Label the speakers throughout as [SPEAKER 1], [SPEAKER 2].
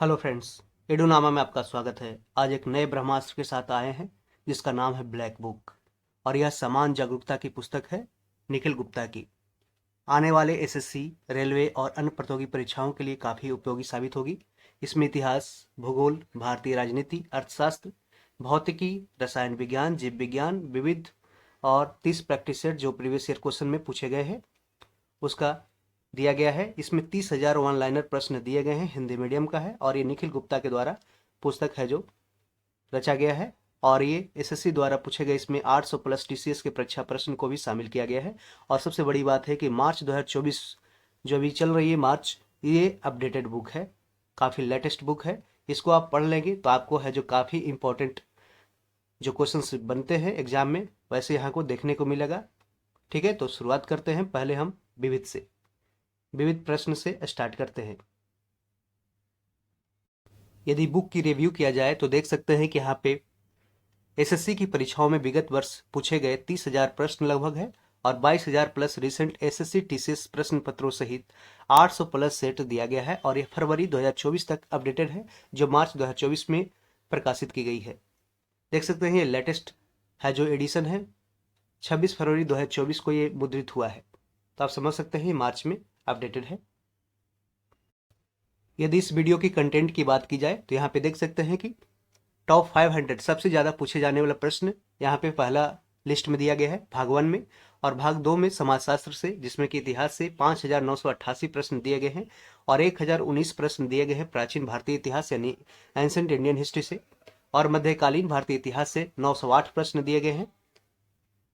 [SPEAKER 1] Hello friends, एडूनामा में आपका स्वागत है। आज एक नए ब्रह्मास्त्र के साथ आए हैं जिसका नाम है ब्लैक बुक और यह समान जागरूकता की पुस्तक है निखिल गुप्ता की। आने वाले एसएससी, रेलवे और अन्य प्रतियोगी परीक्षाओं के लिए काफ़ी उपयोगी साबित होगी। इसमें इतिहास, भूगोल, भारतीय राजनीति, अर्थशास्त्र, भौतिकी, रसायन विज्ञान, जीव विज्ञान, विविध और 30 प्रैक्टिस सेट जो प्रीवियस ईयर क्वेश्चन में पूछे गए हैं उसका दिया गया है। इसमें 30,000 वन लाइनर प्रश्न दिए गए हैं। हिंदी मीडियम का है और ये निखिल गुप्ता के द्वारा पुस्तक है जो रचा गया है। और ये एसएससी द्वारा पूछे गए इसमें 800 प्लस टीसीएस के परीक्षा प्रश्न को भी शामिल किया गया है। और सबसे बड़ी बात है कि मार्च 2024 जो अभी चल रही है मार्च, ये अपडेटेड बुक है, काफ़ी लेटेस्ट बुक है। इसको आप पढ़ लेंगे तो आपको है जो काफ़ी इंपॉर्टेंट जो क्वेश्चंस बनते हैं एग्जाम में वैसे यहाँ को देखने को मिलेगा। ठीक है, तो शुरुआत करते हैं। पहले हम विविध प्रश्न से स्टार्ट करते हैं। यदि बुक की रिव्यू किया जाए तो देख सकते हैं कि यहाँ पे एसएससी की परीक्षाओं में विगत वर्ष पूछे गए 30,000 प्रश्न लगभग है और 22,000 प्लस रिसेंट एसएससी टीसीएस प्रश्न पत्रों सहित 800 प्लस सेट दिया गया है। और यह फरवरी 2024 तक अपडेटेड है जो मार्च 2024 में प्रकाशित की गई है। देख सकते हैं ये लेटेस्ट है जो एडिशन है, 26 फरवरी 2024 को ये मुद्रित हुआ है। तो आप समझ सकते हैं ये मार्च में अपडेटेड है। यदि इस वीडियो की कंटेंट की बात की जाए तो यहाँ पे देख सकते हैं कि टॉप 500 सबसे ज़्यादा पूछे जाने वाला प्रश्न यहाँ पे पहला लिस्ट में दिया गया है भाग 1 में। और भाग 2 में समाजशास्त्र से, जिसमें कि इतिहास से 5,988 प्रश्न दिए गए हैं और 1,019 प्रश्न दिए गए हैं प्राचीन भारतीय इतिहास यानी एंसेंट इंडियन हिस्ट्री से। और मध्यकालीन भारतीय इतिहास से 908 प्रश्न दिए गए हैं।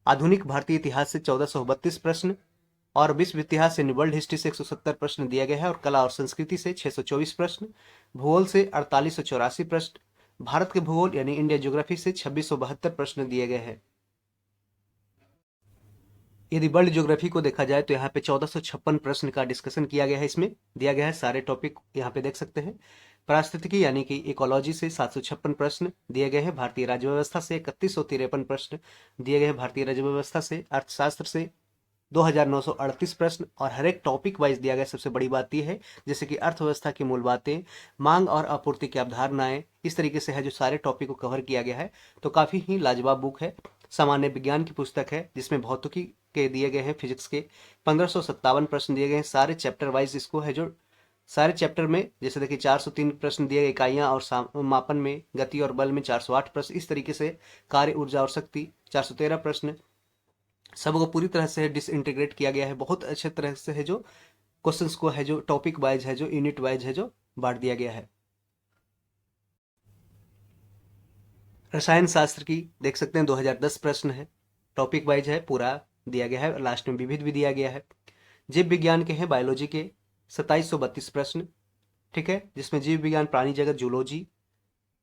[SPEAKER 1] आधुनिक भारतीय इतिहास से 1432 प्रश्न और विश्व इतिहास यानी वर्ल्ड हिस्ट्री से 170 प्रश्न दिया गया है। और कला और संस्कृति से 624 प्रश्न, भूगोल से 4884 प्रश्न, भारत के भूगोल यानी इंडिया ज्योग्राफी से 2672 प्रश्न दिए गए हैं। यदि वर्ल्ड ज्योग्राफी को देखा जाए तो यहाँ पे 1456 प्रश्न का डिस्कशन किया गया है। इसमें दिया गया है सारे टॉपिक यहाँ पे देख सकते हैं। पारिस्थितिकी यानी कि इकोलॉजी से 756 प्रश्न दिए गए हैं। भारतीय राज्य व्यवस्था से 3153 प्रश्न दिए गए हैं। भारतीय राज्य व्यवस्था से, अर्थशास्त्र से 2,938 प्रश्न और हर एक टॉपिक वाइज दिया गया। सबसे बड़ी बात यह है जैसे कि अर्थव्यवस्था की मूल बातें, मांग और आपूर्ति की अवधारणाएं, इस तरीके से है जो सारे टॉपिक को कवर किया गया है। तो काफ़ी ही लाजवाब बुक है। सामान्य विज्ञान की पुस्तक है जिसमें भौतिकी के दिए गए हैं, फिजिक्स के 1557 प्रश्न दिए गए हैं सारे चैप्टर वाइज। इसको है जो सारे चैप्टर में जैसे देखिए 403 प्रश्न दिए गए इकाइयाँ और मापन में, गति और बल में 408 प्रश्न, इस तरीके से कार्य, ऊर्जा और शक्ति 413 प्रश्न, सबको पूरी तरह से डिसइंटीग्रेट किया गया है। बहुत अच्छे तरह से है जो क्वेश्चंस को है जो टॉपिक वाइज है जो यूनिट वाइज है जो बांट दिया गया है। रसायन शास्त्र की देख सकते हैं 2010 प्रश्न है, टॉपिक वाइज है, पूरा दिया गया है। लास्ट में विविध भी दिया गया है। जीव विज्ञान के हैं, बायोलॉजी के 2732 प्रश्न, ठीक है, जिसमें जीव विज्ञान, प्राणी जगत, जूलॉजी,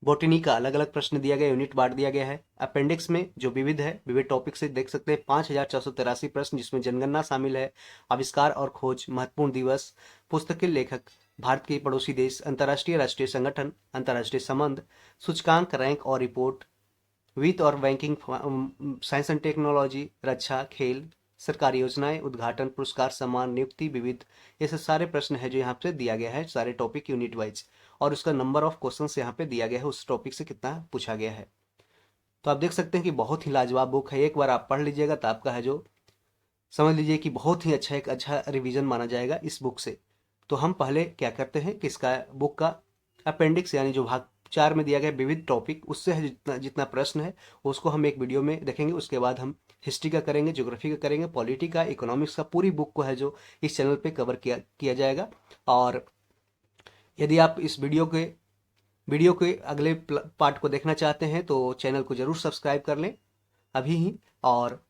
[SPEAKER 1] बॉटनी का अलग अलग प्रश्न दिया गया, यूनिट बांट दिया गया है। अपेंडिक्स में जो विविध है, विविध टॉपिक से देख सकते हैं 5,483 प्रश्न, जिसमें जनगणना शामिल है, आविष्कार और खोज, महत्वपूर्ण दिवस, पुस्तक के लेखक, भारत के पड़ोसी देश, अंतर्राष्ट्रीय राष्ट्रीय संगठन, अंतर्राष्ट्रीय संबंध, सूचकांक, रैंक और रिपोर्ट, वित्त और बैंकिंग, साइंस एंड टेक्नोलॉजी, रक्षा, खेल, सरकारी योजनाएं, उद्घाटन, पुरस्कार, सम्मान, नियुक्ति, विविध, ये सब सारे प्रश्न है जो यहाँ पे दिया गया है, सारे टॉपिक यूनिट वाइज। और उसका नंबर ऑफ क्वेश्चन यहाँ पे दिया गया है, उस टॉपिक से कितना पूछा गया है। तो आप देख सकते हैं कि बहुत ही लाजवाब बुक है। एक बार आप पढ़ लीजिएगा तो आपका है जो समझ लीजिए कि बहुत ही अच्छा, एक अच्छा रिवीजन माना जाएगा इस बुक से। तो हम पहले क्या करते हैं कि इसका बुक का अपेंडिक्स यानी जो भाग 4 में दिया गया विविध टॉपिक, उससे है जितना जितना प्रश्न है उसको हम एक वीडियो में देखेंगे। उसके बाद हम हिस्ट्री का करेंगे, ज्योग्राफी का करेंगे, पॉलिटी का, इकोनॉमिक्स का, पूरी बुक को है जो इस चैनल पे कवर किया जाएगा। और यदि आप इस वीडियो के अगले पार्ट को देखना चाहते हैं तो चैनल को जरूर सब्सक्राइब कर लें अभी ही और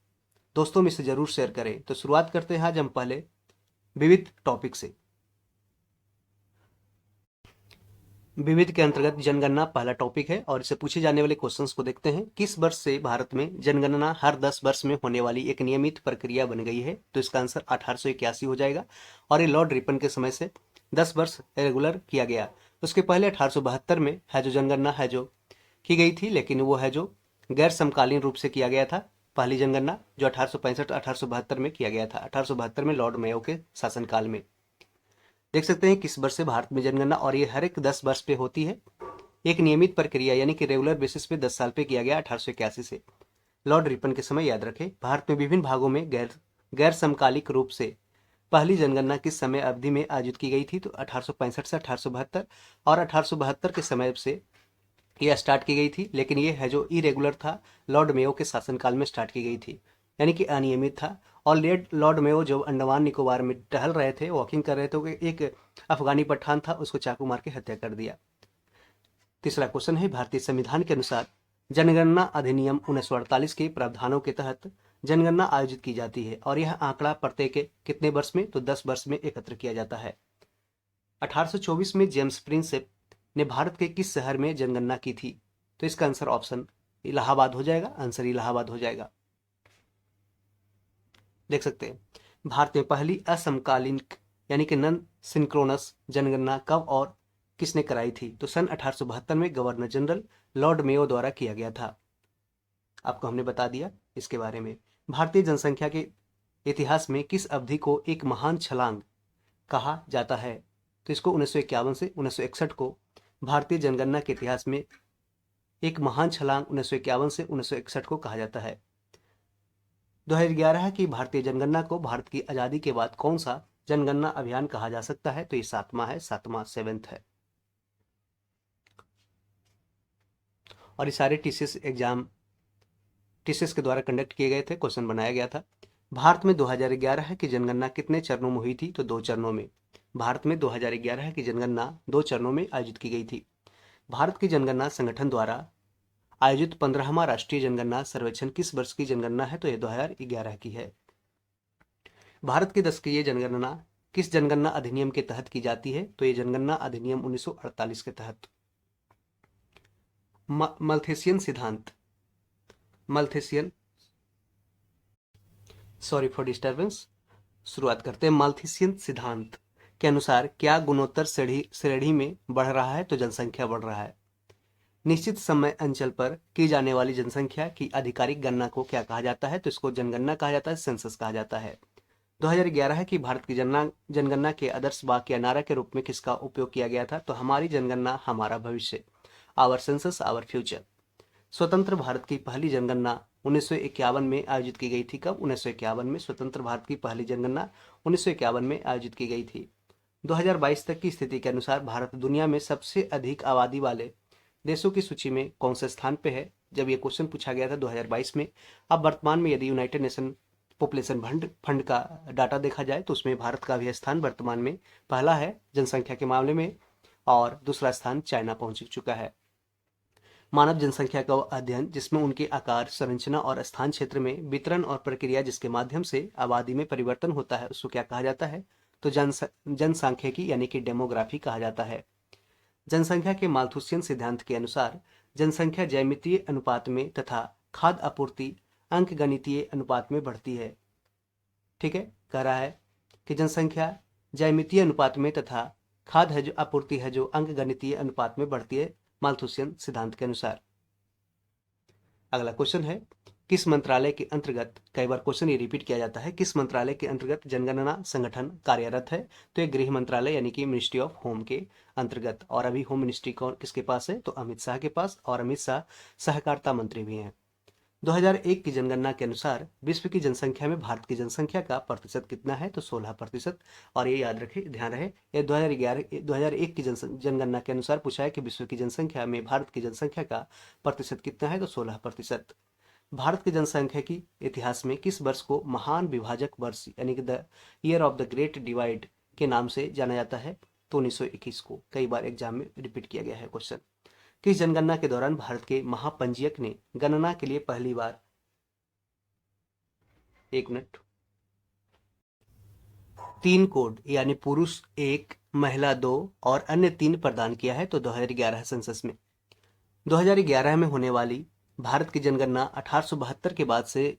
[SPEAKER 1] दोस्तों में से जरूर शेयर करें। तो शुरुआत करते हैं आज हम पहले विविध टॉपिक से। विविध के अंतर्गत जनगणना पहला टॉपिक है और इससे पूछे जाने वाले क्वेश्चंस को देखते हैं। किस वर्ष से भारत में जनगणना हर 10 वर्ष में होने वाली एक नियमित प्रक्रिया बन गई है? तो इसका आंसर 1881 हो जाएगा। और ये लॉर्ड रिपन के समय से 10 वर्ष रेगुलर किया गया। उसके पहले 1872 में है जो जनगणना है जो की गई थी, लेकिन वो है जो गैर समकालीन रूप से किया गया था। पहली जनगणना जो 1865 1872 में किया गया था, 1872 में लॉर्ड मेयो के शासनकाल में। देख सकते हैं किस वर्ष से भारत में जनगणना, और ये हर एक 10 वर्ष पे होती है। एक नियमित प्रक्रिया यानी कि रेगुलर बेसिस पे 10 साल पे किया गया 1881 से। लॉर्ड रिपन के समय याद रखें। भारत में विभिन्न भागों में गैर समकालिक रूप से पहली जनगणना किस समय अवधि में आयोजित की गई थी? तो 1865 से 1872, और 1872 के समय से यह स्टार्ट की गई थी, लेकिन ये है जो इरेगुलर था, लॉर्ड मेयो के शासनकाल में स्टार्ट की गई थी, यानी कि अनियमित था। और लॉर्ड मेयो जो अंडमान निकोबार में टहल रहे थे, वॉकिंग कर रहे थे, एक अफगानी पठान था, उसको चाकू मार के हत्या कर दिया। तीसरा क्वेश्चन है, भारतीय संविधान के अनुसार जनगणना अधिनियम 1948 के प्रावधानों के तहत जनगणना आयोजित की जाती है, और यह आंकड़ा प्रत्येक कितने वर्ष में? तो 10 वर्ष में एकत्र किया जाता है। 1824 में जेम्स प्रिंसेप ने भारत के किस शहर में जनगणना की थी? तो इसका आंसर ऑप्शन इलाहाबाद हो जाएगा, आंसर इलाहाबाद हो जाएगा। देख सकते हैं भारत में पहली असमकालीन यानी कि नॉन सिंक्रोनस जनगणना कब और किसने कराई थी? तो सन 1872 में गवर्नर जनरल लॉर्ड मेयो द्वारा किया गया था। आपको हमने बता दिया इसके बारे में। भारतीय जनसंख्या के इतिहास में किस अवधि को एक महान छलांग कहा जाता है? तो इसको 1951 से 1961 को भारतीय जनगणना के इतिहास में एक महान छलांग 1951 से 1961 को कहा जाता है। 2011 की भारतीय जनगणना को भारत की आजादी के बाद कौन सा जनगणना अभियान कहा जा सकता है? तो ये सातवां है, सातवां 7th है। और ये सारे टीसीएस एग्जाम टीसीएस के द्वारा कंडक्ट किए गए थे, क्वेश्चन बनाया गया था। भारत में 2011 की जनगणना कितने चरणों में हुई थी? तो 2 चरणों में। भारत में 2011 की जनगणना 2 चरणों में आयोजित की गई थी। भारत की जनगणना संगठन द्वारा आयोजित 15वां राष्ट्रीय जनगणना सर्वेक्षण किस वर्ष की जनगणना है? तो यह 2011 की है। भारत की 10वीं जनगणना किस जनगणना अधिनियम के तहत की जाती है? तो ये जनगणना अधिनियम 1948 के तहत। मल्थेसियन सिद्धांत मल्थेसियन सॉरी फॉर डिस्टर्बेंस। शुरुआत करते हैं। माल्थेसियन सिद्धांत के अनुसार क्या गुणोत्तर श्रेणी में बढ़ रहा है? तो जनसंख्या बढ़ रहा है। निश्चित समय अंचल पर की जाने वाली जनसंख्या की आधिकारिक गणना को क्या कहा जाता है? तो इसको जनगणना कहा जाता है, सेंसस कहा जाता है। 2011 की भारत की जनगणना के आदर्श वाक्य या नारा के रूप में किसका उपयोग किया गया था? तो हमारी जनगणना हमारा भविष्य, आवर सेंसस आवर फ्यूचर। स्वतंत्र भारत की पहली जनगणना 1951 में आयोजित की गई थी। कब? 1951 में स्वतंत्र भारत की पहली जनगणना 1951 में आयोजित की गई थी। 2022 तक की स्थिति के अनुसार भारत दुनिया में सबसे अधिक आबादी वाले देशों की सूची में कौन से स्थान पे है? जब ये क्वेश्चन पूछा गया था 2022 में। अब वर्तमान में यदि यूनाइटेड नेशन पॉपुलेशन फंड का डाटा देखा जाए तो उसमें भारत का भी स्थान वर्तमान में पहला है जनसंख्या के मामले में, और दूसरा स्थान चाइना पहुंच चुका है। मानव जनसंख्या का अध्ययन जिसमें उनके आकार, संरचना और स्थान क्षेत्र में वितरण और प्रक्रिया जिसके माध्यम से आबादी में परिवर्तन होता है, उसको क्या कहा जाता है? तो जनसांख्यिकी यानी कि डेमोग्राफी कहा जाता है। जनसंख्या के माल्थुसियन सिद्धांत के अनुसार जनसंख्या ज्यामितीय अनुपात में तथा खाद्य आपूर्ति अंकगणितीय अनुपात में बढ़ती है। ठीक है, कह रहा है कि जनसंख्या ज्यामितीय अनुपात में तथा खाद्य आपूर्ति है जो अंकगणितीय अनुपात में बढ़ती है माल्थुसियन सिद्धांत के अनुसार। अगला क्वेश्चन है, किस मंत्रालय के अंतर्गत, कई बार क्वेश्चन ये रिपीट किया जाता है, किस मंत्रालय के अंतर्गत जनगणना संगठन कार्यरत है? तो ये गृह मंत्रालय यानी कि मिनिस्ट्री ऑफ होम के अंतर्गत। और अभी होम मिनिस्ट्री कौन किसके पास है? तो अमित शाह के पास, और अमित शाह सहकारिता मंत्री भी हैं। 2001 की जनगणना के अनुसार विश्व की जनसंख्या में भारत की जनसंख्या का प्रतिशत कितना है? तो 16%। और ये याद रखें, ध्यान रहे, ये 2001 की जनगणना के अनुसार पूछा है कि विश्व की जनसंख्या में भारत की जनसंख्या का प्रतिशत कितना है? तो 16%। भारत की जनसंख्या की इतिहास में किस वर्ष को महान विभाजक वर्ष यानी कि the year of the great divide के नाम से जाना जाता है? तो 1921 को। कई बार एग्जाम में रिपीट किया गया है क्वेश्चन। किस जनगणना के दौरान भारत के महापंजीयक ने गणना के लिए पहली बार 1 मिनट 3 कोड यानी पुरुष 1, महिला 2 और अन्य 3 प्रदान किया है? तो 2011 सेंसस में। 2011 में होने वाली भारत की जनगणना 1872 के बाद से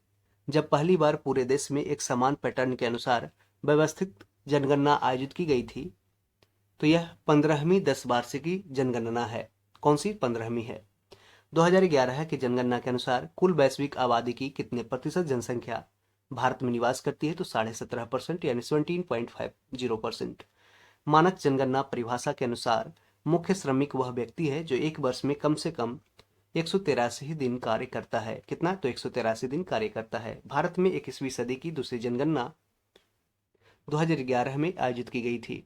[SPEAKER 1] जब पहली बार पूरे देश में एक समान पैटर्न के अनुसार व्यवस्थित जनगणना आयोजित की गई थी, तो यह 15वीं 10 वार्षिकी जनगणना है। कौन सी? 15वीं है। 2011 की जनगणना के अनुसार कुल वैश्विक आबादी की कितने प्रतिशत जनसंख्या भारत में निवास करती है? तो 17.5% यानी 17.50%। मानक जनगणना परिभाषा के अनुसार मुख्य श्रमिक वह व्यक्ति है जो एक वर्ष में कम से कम 183 दिन कार्य करता है। कितना? तो 183 दिन कार्य करता है। भारत में 21वीं सदी की दूसरी जनगणना 2011 में आयोजित की गई थी।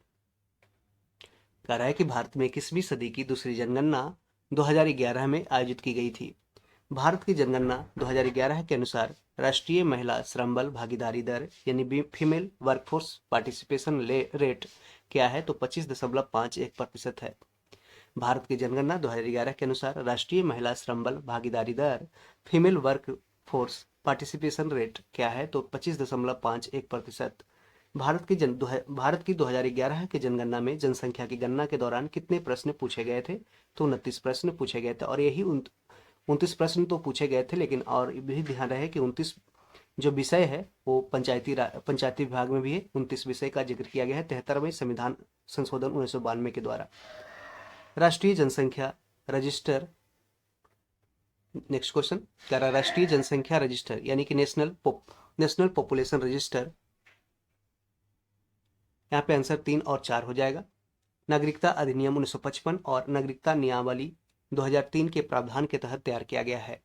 [SPEAKER 1] कह रहा है कि भारत में 21वीं सदी की दूसरी जनगणना 2011 में आयोजित की गई थी। भारत की जनगणना 2011 के अनुसार राष्ट्रीय महिला श्रम बल भागीदारी दर यानी फीमेल वर्कफोर्स पार्टिसिपेशन रेट क्या है? तो 25.51% है। भारत की जनगणना 2011 के अनुसार राष्ट्रीय महिला श्रम बल भागीदारी दर female work force participation rate क्या है? तो 25.51%। भारत की 2011 की जनगणना में जनसंख्या की गणना के दौरान कितने प्रश्न पूछे गए थे? तो 29 प्रश्न पूछे गए थे। और यही 29 प्रश्न तो पूछे गए थे, लेकिन और भी ध्यान रहे कि 29 जो विषय है वो पंचायती विभाग में भी है। 29 विषय का जिक्र किया गया है 73वें संविधान संशोधन 1992 के द्वारा। राष्ट्रीय जनसंख्या रजिस्टर, नेक्स्ट क्वेश्चन कह रहा राष्ट्रीय जनसंख्या रजिस्टर यानी कि नेशनल पॉपुलेशन रजिस्टर, यहाँ पे आंसर 3 और 4 हो जाएगा। नागरिकता अधिनियम 1955 और नागरिकता नियमावली 2003 के प्रावधान के तहत तैयार किया गया है।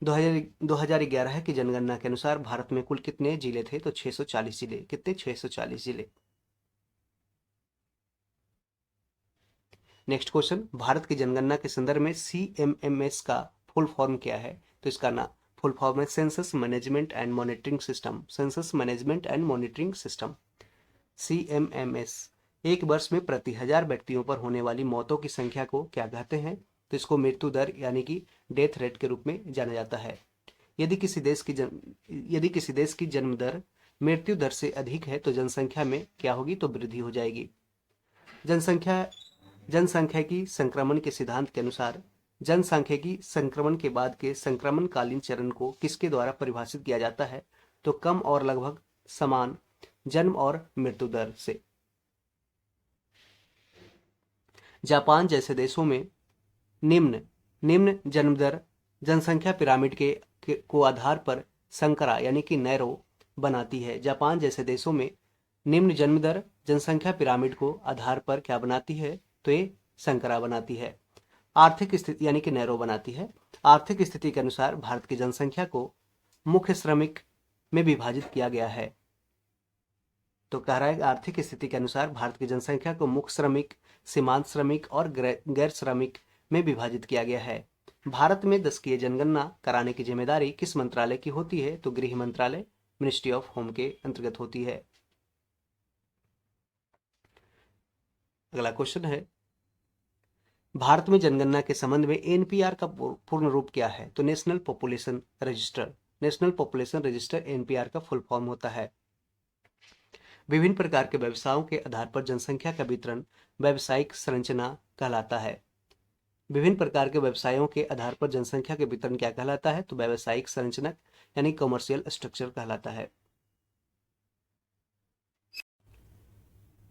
[SPEAKER 1] 2011 की जनगणना के अनुसार भारत में कुल कितने जिले थे? तो 640 जिले। कितने? 640 जिले। नेक्स्ट क्वेश्चन, भारत की जनगणना के संदर्भ में CMMS का फुल फॉर्म क्या है? तो इसका नाम फुल फॉर्म है census management and monitoring system. Census management and monitoring system CMMS। एक वर्ष में प्रति 1000 व्यक्तियों पर होने वाली मौतों की संख्या को क्या कहते हैं? तो इसको मृत्यु दर यानी कि डेथ रेट के रूप में जाना जाता है। यदि किसी देश की जन्म दर मृत्यु दर से अधिक है तो जनसंख्या में क्या होगी? तो वृद्धि हो जाएगी। जनसंख्यिकी संक्रमण के सिद्धांत के अनुसार जनसांख्यिकी संक्रमण के बाद के संक्रमणकालीन चरण को किसके द्वारा परिभाषित किया जाता है? तो कम और लगभग समान जन्म और मृत्यु दर से। जापान जैसे देशों में निम्न जन्म दर जनसंख्या पिरामिड को आधार पर संकरा यानी कि नैरो बनाती है। जापान जैसे देशों में निम्न जन्म दर जनसंख्या पिरामिड को आधार पर क्या बनाती है? तो ये संकरा बनाती है। आर्थिक स्थिति यानी कि नैरो बनाती है। आर्थिक स्थिति के अनुसार भारत की जनसंख्या को मुख्य श्रमिक में विभाजित किया गया है। तो कह रहा है आर्थिक स्थिति के अनुसार भारत की जनसंख्या को मुख्य श्रमिक, सीमांत श्रमिक और गैर श्रमिक में विभाजित किया गया है। भारत में 10कीय जनगणना कराने की जिम्मेदारी किस मंत्रालय की होती है? तो गृह मंत्रालय, मिनिस्ट्री ऑफ होम के अंतर्गत होती है। अगला क्वेश्चन है, भारत में जनगणना के संबंध में NPR का पूर्ण रूप क्या है? तो national population register. National population register NPR का फुल फॉर्म होता है। विभिन्न प्रकार के व्यवसायों के आधार पर जनसंख्या का वितरण व्यावसायिक संरचना कहलाता है। विभिन्न प्रकार के व्यवसायों के आधार पर जनसंख्या के वितरण क्या कहलाता है? तो व्यावसायिक संरचना यानी कमर्शियल स्ट्रक्चर कहलाता है।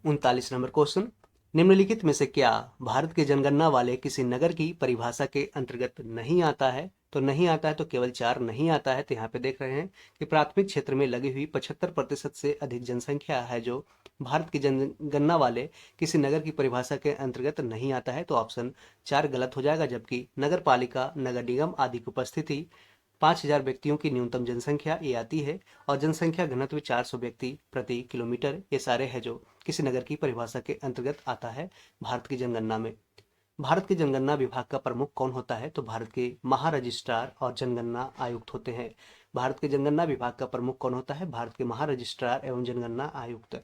[SPEAKER 1] 39 नंबर क्वेश्चन, निम्नलिखित में से क्या भारत के जनगणना वाले किसी नगर की परिभाषा के अंतर्गत नहीं आता है? तो नहीं आता है तो केवल 4 नहीं आता है। तो यहाँ पे देख रहे हैं कि प्राथमिक क्षेत्र में लगी हुई 75% से अधिक जनसंख्या है जो भारत की जनगणना वाले किसी नगर की परिभाषा के अंतर्गत नहीं आता है। तो ऑप्शन 4 गलत हो जाएगा, जबकि नगर पालिका, नगर निगम आदि की उपस्थिति 5000 व्यक्तियों की न्यूनतम जनसंख्या ये आती है और जनसंख्या घनत्व 400 व्यक्ति प्रति किलोमीटर, ये सारे हैं जो किसी नगर की परिभाषा के अंतर्गत आता है भारत की जनगणना में। भारत के जनगणना विभाग का प्रमुख कौन होता है? तो भारत के महारजिस्ट्रार और जनगणना आयुक्त होते हैं। भारत के जनगणना विभाग का प्रमुख कौन होता है? भारत के महारजिस्ट्रार एवं जनगणना आयुक्त।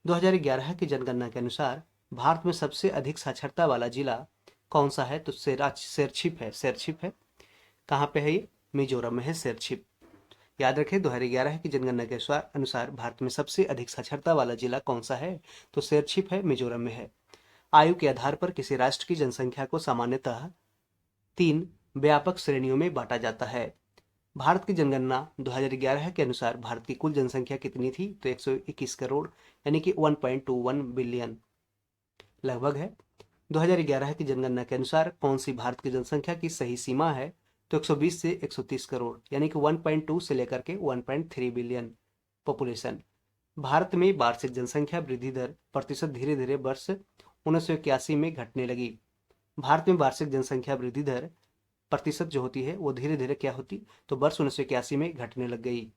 [SPEAKER 1] 2011 की जनगणना के अनुसार भारत में सबसे अधिक साक्षरता वाला जिला कौन सा है? तो शेरछिप है। शेरछिप है। कहाँ पे है ये? मिजोरम में है शेरछिप। याद रखें 2011 की जनगणना के अनुसार भारत में सबसे अधिक साक्षरता वाला जिला कौन सा है? तो शेरछिप है, मिजोरम में है। आयु के आधार पर किसी राष्ट्र की जनसंख्या को सामान्यतः 3 व्यापक श्रेणियों में बांटा जाता है। भारत की जनगणना 2011 के अनुसार भारत की कुल जनसंख्या कितनी थी? तो 121 करोड़ यानी कि 1.21 बिलियन लगभग है। 2011 की जनगणना के अनुसार कौन सी भारत की जनसंख्या की सही सीमा है? तो 120 से 130 करोड़ यानी कि 1.2 से लेकर के 1.3 बिलियन पॉपुलेशन। भारत में वार्षिक जनसंख्या वृद्धि दर प्रतिशत धीरे धीरे वर्ष 1981 में घटने लगी। भारत में वार्षिक जनसंख्या वृद्धि दर प्रतिशत जो होती है वो धीरे धीरे क्या होती, तो वर्ष 1981 में घटने लग गई।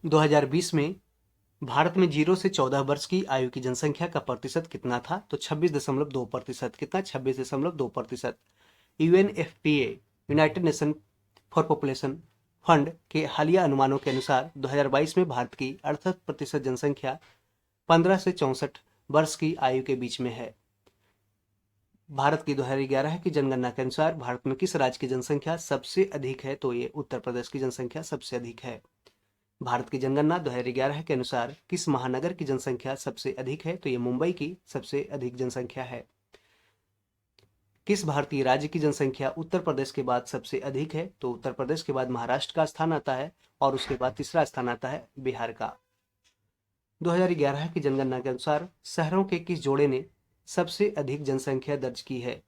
[SPEAKER 1] 2020 में भारत में 0 से 14 वर्ष की आयु की जनसंख्या का प्रतिशत कितना था, तो 26.2%। कितना? 26.2%। UNFPA United nation for population fund के हालिया अनुमानों के अनुसार 2022 में भारत की 68% जनसंख्या 15 से 64 वर्ष की आयु के बीच में है। भारत की 2011 की जनगणना के अनुसार भारत में किस राज्य की जनसंख्या सबसे अधिक है, तो ये उत्तर प्रदेश की जनसंख्या सबसे अधिक है। भारत की जनगणना 2011 के अनुसार किस महानगर की जनसंख्या सबसे अधिक है, तो ये मुंबई की सबसे अधिक जनसंख्या है। किस भारतीय राज्य की जनसंख्या उत्तर प्रदेश के बाद सबसे अधिक है, तो उत्तर प्रदेश के बाद महाराष्ट्र का स्थान आता है और उसके बाद तीसरा स्थान आता है बिहार का। 2011 की जनगणना के अनुसार शहरों के किस जोड़े ने सबसे अधिक जनसंख्या दर्ज की है?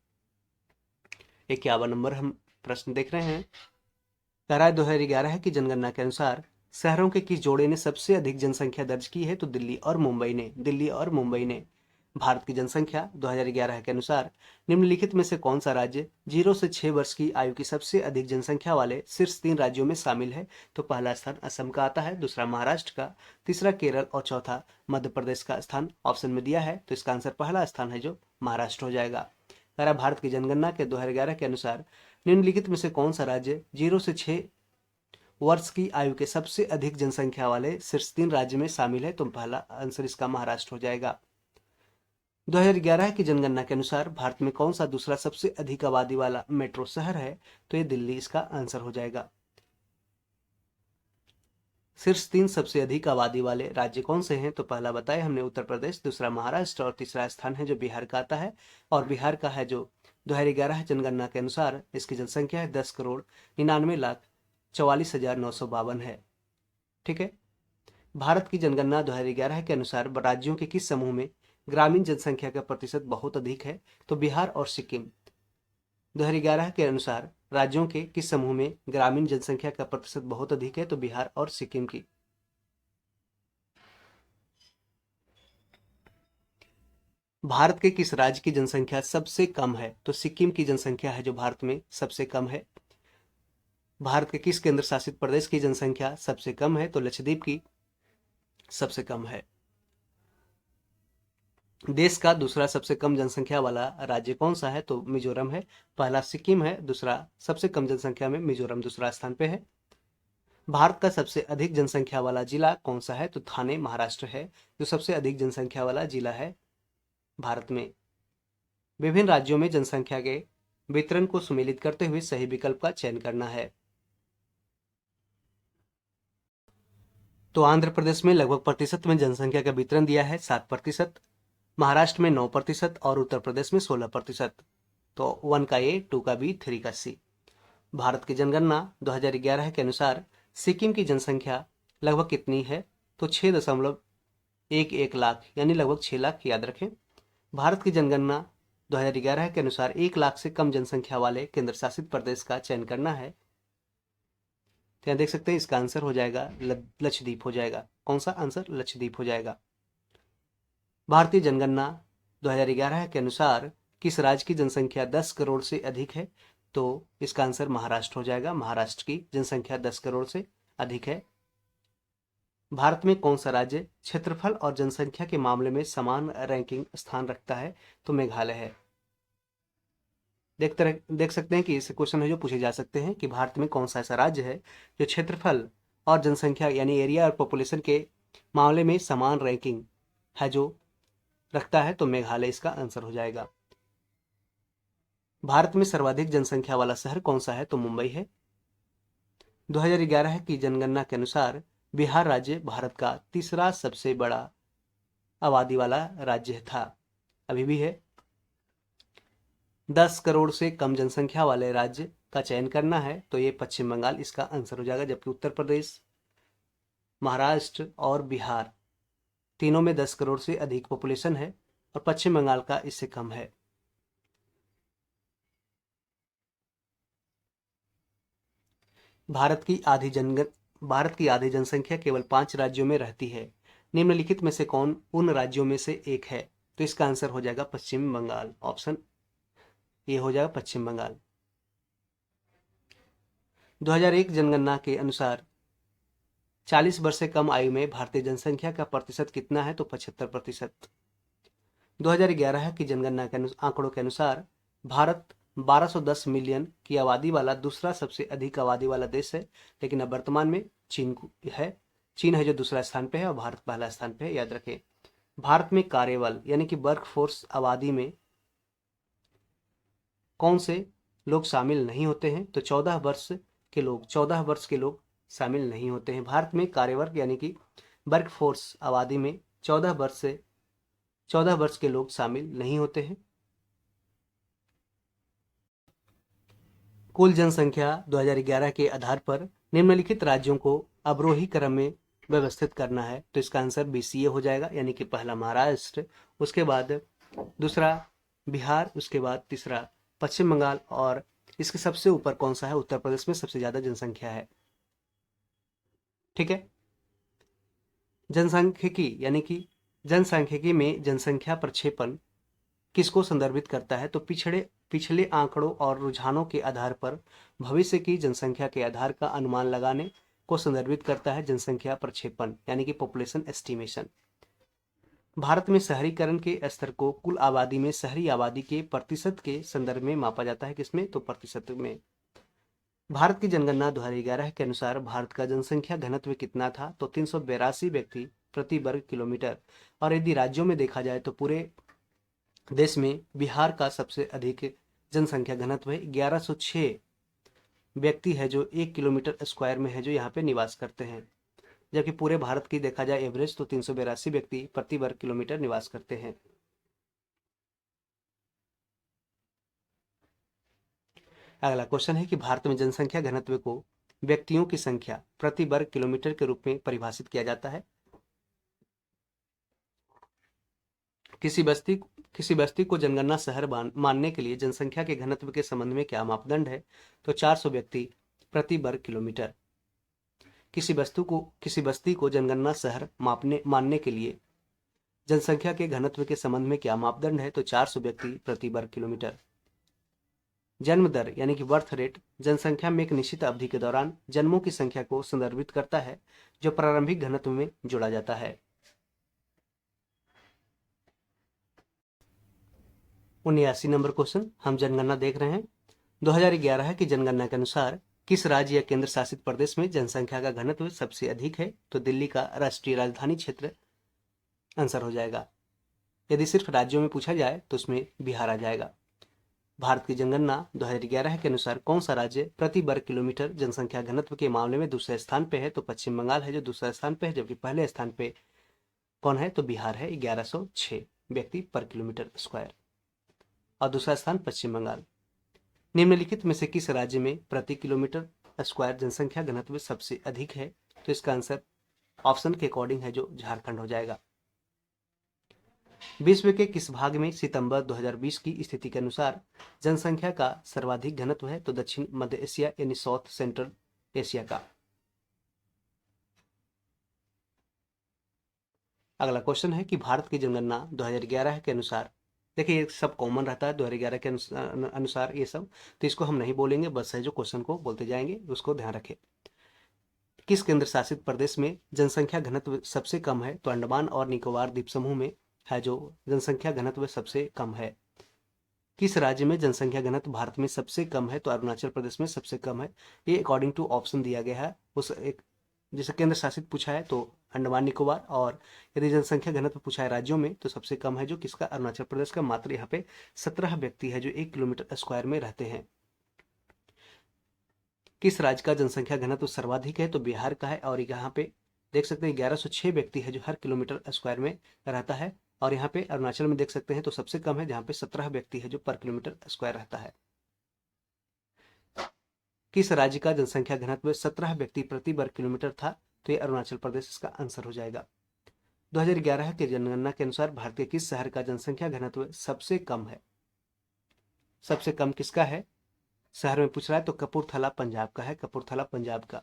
[SPEAKER 1] 51 नंबर हम प्रश्न देख रहे हैं। कह रहा है 2011 की जनगणना के अनुसार शहरों के किस जोड़े ने सबसे अधिक जनसंख्या दर्ज की है, तो दिल्ली और मुंबई ने। भारत की जनसंख्या 2011 के अनुसार निम्नलिखित में से कौन सा राज्य 0 से 6 वर्ष की आयु की सबसे अधिक जनसंख्या वाले शीर्ष 3 राज्यों में शामिल है, तो पहला स्थान असम का आता है, दूसरा महाराष्ट्र का, तीसरा केरल और चौथा मध्य प्रदेश का स्थान ऑप्शन में दिया है, तो इसका आंसर पहला स्थान है जो महाराष्ट्र हो जाएगा। भारत की जनगणना के 2011 के अनुसार निम्नलिखित में से कौन सा राज्य 0 से 6 वर्ष की आयु के सबसे अधिक जनसंख्या वाले शीर्ष 3 राज्य में शामिल है, तो पहला आंसर इसका महाराष्ट्र हो जाएगा। 2011 की जनगणना के अनुसार भारत में कौन सा दूसरा सबसे अधिक आबादी वाला मेट्रो शहर है, तो ये दिल्ली इसका आंसर हो जाएगा। शीर्ष 3 सबसे अधिक आबादी वाले राज्य कौन से हैं, तो पहला बताया हमने उत्तर प्रदेश, दूसरा महाराष्ट्र और तीसरा स्थान है जो बिहार का आता है। और बिहार का है जो 2011 जनगणना के अनुसार इसकी जनसंख्या है 10,99,44,952 है। ठीक है। भारत की जनगणना 2011 के अनुसार राज्यों के किस समूह में ग्रामीण जनसंख्या का प्रतिशत बहुत अधिक है, तो बिहार और सिक्किम। 2011 के अनुसार राज्यों के किस समूह में ग्रामीण जनसंख्या का प्रतिशत बहुत अधिक है, तो बिहार और सिक्किम की। भारत के किस राज्य की जनसंख्या सबसे कम है, तो सिक्किम की जनसंख्या है जो भारत में सबसे कम है। भारत के किस केंद्र शासित प्रदेश की जनसंख्या सबसे कम है, तो लक्षद्वीप की सबसे कम है। देश का दूसरा सबसे कम जनसंख्या वाला राज्य कौन सा है, तो मिजोरम है। पहला सिक्किम है, दूसरा सबसे कम जनसंख्या में मिजोरम दूसरा स्थान पे है। भारत का सबसे अधिक जनसंख्या वाला जिला कौन सा है, तो थाने महाराष्ट्र है जो सबसे अधिक जनसंख्या वाला जिला है भारत में। विभिन्न राज्यों में जनसंख्या के वितरण को सुमेलित करते हुए सही विकल्प का चयन करना है। तो आंध्र प्रदेश में लगभग प्रतिशत में जनसंख्या का वितरण दिया है 7%, महाराष्ट्र में 9% और उत्तर प्रदेश में 16%। तो 1 का ए, 2 का बी, 3 का सी। भारत की जनगणना 2011 के अनुसार सिक्किम की जनसंख्या लगभग कितनी है, तो 6.11 लाख यानी लगभग 6 लाख, याद रखें। भारत की जनगणना 2011 के अनुसार 1 लाख से कम जनसंख्या वाले केंद्र शासित प्रदेश का चयन करना है। तो यहाँ देख सकते हैं इसका आंसर हो जाएगा लक्षद्वीप हो जाएगा। कौन सा आंसर? लक्षद्वीप हो जाएगा। भारतीय जनगणना 2011 के अनुसार किस राज्य की जनसंख्या 10 करोड़ से अधिक है, तो इसका आंसर महाराष्ट्र हो जाएगा। महाराष्ट्र की जनसंख्या 10 करोड़ से अधिक है। भारत में कौन सा राज्य क्षेत्रफल और जनसंख्या के मामले में समान रैंकिंग स्थान रखता है, तो मेघालय है। देख सकते हैं कि ऐसे क्वेश्चन है जो पूछे जा सकते हैं कि भारत में कौन सा ऐसा राज्य है जो क्षेत्रफल और जनसंख्या यानी एरिया और पॉपुलेशन के मामले में समान रैंकिंग है जो रखता है, तो मेघालय इसका आंसर हो जाएगा। भारत में सर्वाधिक जनसंख्या वाला शहर कौन सा है, तो मुंबई है। 2011 की जनगणना के अनुसार बिहार राज्य भारत का तीसरा सबसे बड़ा आबादी वाला राज्य था, अभी भी है। 10 करोड़ से कम जनसंख्या वाले राज्य का चयन करना है, तो ये पश्चिम बंगाल इसका आंसर हो जाएगा, जबकि उत्तर प्रदेश, महाराष्ट्र और बिहार तीनों में 10 करोड़ से अधिक पॉपुलेशन है और पश्चिम बंगाल का इससे कम है। भारत की आधी जनसंख्या केवल 5 राज्यों में रहती है, निम्नलिखित में से कौन उन राज्यों में से एक है? तो इसका आंसर हो जाएगा पश्चिम बंगाल। ऑप्शन ये हो जाएगा पश्चिम बंगाल। 2001 जनगणना के अनुसार 40 वर्ष से कम आयु में भारतीय जनसंख्या का प्रतिशत कितना है? तो 75%। 2011 की जनगणना के आंकड़ों के अनुसार भारत 1210 मिलियन की आबादी वाला दूसरा सबसे अधिक आबादी वाला देश है, लेकिन अब वर्तमान में चीन है जो दूसरा स्थान पे है और भारत पहला स्थान पे है। याद रखें, भारत में कार्यबल यानी कि वर्क फोर्स आबादी में कौन से लोग शामिल नहीं होते हैं? तो 14 वर्ष के लोग शामिल नहीं होते हैं। भारत में कार्यवर्ग यानी कि वर्क फोर्स आबादी में 14 वर्ष के लोग शामिल नहीं होते हैं। कुल जनसंख्या 2011 के आधार पर निम्नलिखित राज्यों को अवरोही क्रम में व्यवस्थित करना है। तो इसका आंसर बीसीए हो जाएगा, यानी कि पहला महाराष्ट्र, उसके बाद दूसरा बिहार, उसके बाद तीसरा पश्चिम बंगाल, और इसके सबसे ऊपर कौन सा है? उत्तर प्रदेश में सबसे ज्यादा जनसंख्या है। ठीक है। जनसांख्यिकी यानी कि जनसांख्यिकी में जनसंख्या प्रक्षेपण किसको संदर्भित करता है? तो पिछले आंकड़ों और रुझानों के आधार पर भविष्य की जनसंख्या के आधार का अनुमान लगाने को संदर्भित करता है जनसंख्या प्रक्षेपण, यानी कि पॉपुलेशन एस्टिमेशन। भारत में शहरीकरण के स्तर को कुल आबादी में शहरी आबादी के प्रतिशत के संदर्भ में मापा जाता है। किसमें? तो प्रतिशत में। भारत की जनगणना 2011 के अनुसार भारत का जनसंख्या घनत्व कितना था? तो 382 व्यक्ति प्रति वर्ग किलोमीटर। और यदि राज्यों में देखा जाए तो पूरे देश में बिहार का सबसे अधिक जनसंख्या घनत्व है, 1106 व्यक्ति है जो 1 किलोमीटर स्क्वायर में है जो यहाँ पे निवास करते हैं, जबकि पूरे भारत की देखा जाए एवरेज तो 382 व्यक्ति प्रति वर्ग किलोमीटर निवास करते हैं। अगला क्वेश्चन है कि भारत में जनसंख्या घनत्व को व्यक्तियों की संख्या प्रति वर्ग किलोमीटर के रूप में परिभाषित किया जाता है। किसी बस्ती को जनगणना शहर मानने के लिए जनसंख्या के घनत्व के संबंध में क्या मापदंड है? तो 400 व्यक्ति प्रति वर्ग किलोमीटर। किसी बस्ती को जनगणना शहर मानने के लिए जनसंख्या के घनत्व के संबंध में क्या मापदंड है? तो 400 व्यक्ति प्रति वर्ग किलोमीटर। जन्म दर यानी कि बर्थ रेट जनसंख्या में एक निश्चित अवधि के दौरान जन्मों की संख्या को संदर्भित करता है जो प्रारंभिक घनत्व में जोड़ा जाता है। 79 नंबर क्वेश्चन हम जनगणना देख रहे हैं। 2011 की जनगणना के अनुसार किस राज्य या केंद्र शासित प्रदेश में जनसंख्या का घनत्व सबसे अधिक है? तो दिल्ली का राष्ट्रीय राजधानी क्षेत्र आंसर हो जाएगा। यदि सिर्फ राज्यों में पूछा जाए तो उसमें बिहार आ जाएगा। भारत की जनगणना 2011 के अनुसार कौन सा राज्य प्रति वर्ग किलोमीटर जनसंख्या घनत्व के मामले में दूसरे स्थान पे है? तो पश्चिम बंगाल है जो दूसरे स्थान पे है, जबकि पहले स्थान पे कौन है? तो बिहार है, 1106 व्यक्ति पर किलोमीटर स्क्वायर, और दूसरा स्थान पश्चिम बंगाल। निम्नलिखित में से किस राज्य में प्रति किलोमीटर स्क्वायर जनसंख्या घनत्व सबसे अधिक है? तो इसका आंसर ऑप्शन के अकॉर्डिंग है जो झारखंड हो जाएगा। विश्व के किस भाग में सितंबर 2020 की स्थिति के अनुसार जनसंख्या का सर्वाधिक घनत्व है? तो दक्षिण मध्य एशिया यानी साउथ सेंट्रल एशिया का। अगला क्वेश्चन है कि भारत की जनगणना 2011 के अनुसार, देखिए ये सब कॉमन रहता है 2011 के अनुसार ये सब, तो इसको हम नहीं बोलेंगे, बस है जो क्वेश्चन को बोलते जाएंगे, उसको ध्यान रखें। किस केंद्र शासित प्रदेश में जनसंख्या घनत्व सबसे कम है? तो अंडमान और निकोबार द्वीप समूह में है जो जनसंख्या घनत्व सबसे कम है। किस राज्य में जनसंख्या घनत्व भारत में सबसे कम है? तो अरुणाचल प्रदेश में सबसे कम है। ये अकॉर्डिंग टू ऑप्शन दिया गया है, उस एक जैसे केंद्र शासित पूछा है तो अंडमान निकोबार, और यदि जनसंख्या घनत्व पूछा है राज्यों में तो सबसे कम है जो किसका? अरुणाचल प्रदेश का। मात्र यहाँ पे 17 व्यक्ति है जो 1 किलोमीटर स्क्वायर में रहते हैं। किस राज्य का जनसंख्या घनत्व सर्वाधिक है? तो बिहार का है, और यहाँ पे देख सकते हैं 1106 व्यक्ति है जो हर किलोमीटर स्क्वायर में रहता है। और यहाँ पे अरुणाचल में देख सकते हैं तो सबसे कम है जहाँ पे 17 व्यक्ति है जो पर किलोमीटर स्क्वायर रहता है। किस राज्य का जनसंख्या घनत्व 17 व्यक्ति प्रति वर्ग किलोमीटर था? तो ये अरुणाचल प्रदेश इसका आंसर हो जाएगा। 2011 के जनगणना के अनुसार भारत के किस शहर का जनसंख्या घनत्व सबसे कम है? सबसे कम किसका है? शहर में पूछ रहा है तो कपूरथला पंजाब का है, कपूरथला पंजाब का।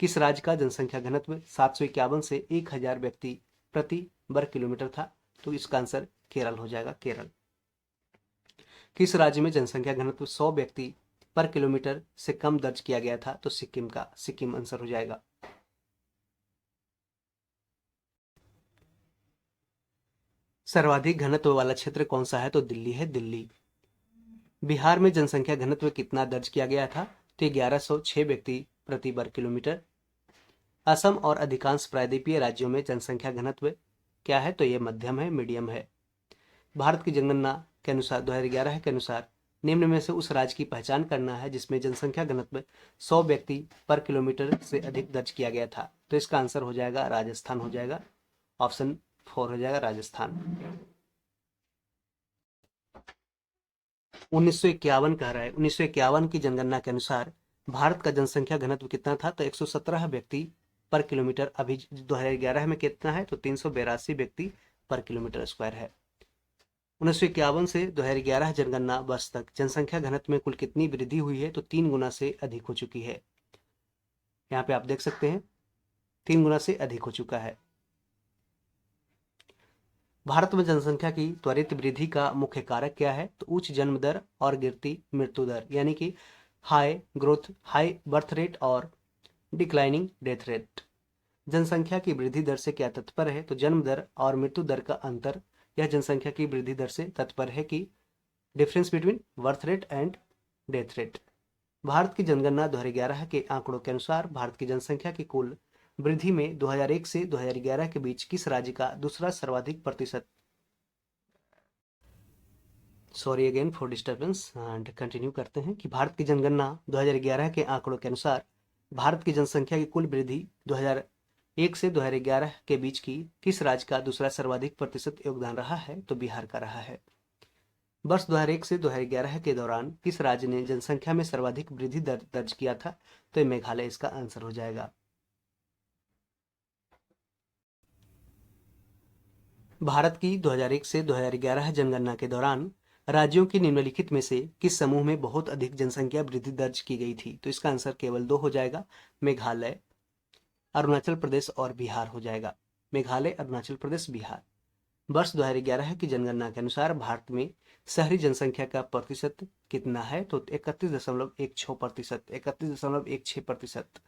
[SPEAKER 1] किस राज्य का जनसंख्या घनत्व 751 से 1000 व्यक्ति प्रति वर्ग किलोमीटर था? तो इसका आंसर केरल हो जाएगा, केरल। किस राज्य में जनसंख्या घनत्व 100 व्यक्ति पर किलोमीटर से कम दर्ज किया गया था? तो सिक्किम का, सिक्किम आंसर हो जाएगा। सर्वाधिक घनत्व वाला क्षेत्र कौन सा है? तो दिल्ली है, दिल्ली। बिहार में जनसंख्या घनत्व कितना दर्ज किया गया था? तो 1106 व्यक्ति प्रति वर्ग किलोमीटर। असम और अधिकांश प्रायद्वीपीय राज्यों में जनसंख्या घनत्व क्या है? तो ये मध्यम है, मीडियम है। भारत की जनगणना के अनुसार 2011 के अनुसार निम्न में से उस राज्य की पहचान करना है जिसमें जनसंख्या घनत्व 100 व्यक्ति पर किलोमीटर से अधिक दर्ज किया गया था। तो इसका आंसर हो जाएगा राजस्थान हो जाएगा, ऑप्शन 4 हो जाएगा, राजस्थान। 1951 कह रहा है, 1951 की जनगणना के अनुसार भारत का जनसंख्या घनत्व कितना था? तो 117 व्यक्ति पर किलोमीटर। अभी 2011 में कितना है? तो 382 व्यक्ति पर किलोमीटर स्क्वायर है। 1951 से 2011 जनगणना वर्ष तक जनसंख्या घनत्व में कुल कितनी वृद्धि हुई है? तो 3 गुना से अधिक हो चुकी है। यहाँ पे आप देख सकते हैं 3 गुना से अधिक हो चुका है। भारत में जनसंख्या की त्वरित वृद्धि का मुख्य कारक क्या है? तो उच्च जन्म दर और गिरती मृत्यु दर, यानी कि high growth, high birth rate और डिक्लाइनिंग डेथ रेट। जनसंख्या की वृद्धि दर से क्या तात्पर्य है? तो जन्म दर और मृत्यु दर का अंतर। यह जनसंख्या की वृद्धि दर से तात्पर्य है कि difference between birth rate and death rate. Bharat की जनगणना 2011 के आंकड़ों के अनुसार भारत की जनसंख्या की कुल वृद्धि में 2001 से 2011 के बीच किस राज्य का दूसरा सर्वाधिक प्रतिशत, sorry again for disturbance and continue करते हैं कि भारत की जनगणना 2011 के आंकड़ों के अनुसार भारत की जनसंख्या की कुल वृद्धि 2001 से 2011 के बीच की किस राज्य का दूसरा सर्वाधिक प्रतिशत योगदान रहा है? तो बिहार का रहा है। वर्ष 2001 से 2011 के दौरान किस राज्य ने जनसंख्या में सर्वाधिक वृद्धि दर्ज किया था? तो ये मेघालय इसका आंसर हो जाएगा। भारत की 2001 से 2011 जनगणना के दौरान राज्यों की निम्नलिखित में से किस समूह में बहुत अधिक जनसंख्या वृद्धि दर्ज की गई थी? तो इसका आंसर केवल 2 हो जाएगा, मेघालय, अरुणाचल प्रदेश और बिहार हो जाएगा। मेघालय, अरुणाचल प्रदेश, बिहार। वर्ष 2011 की जनगणना के अनुसार भारत में शहरी जनसंख्या का प्रतिशत कितना है? तो 31.16%, 31.16%।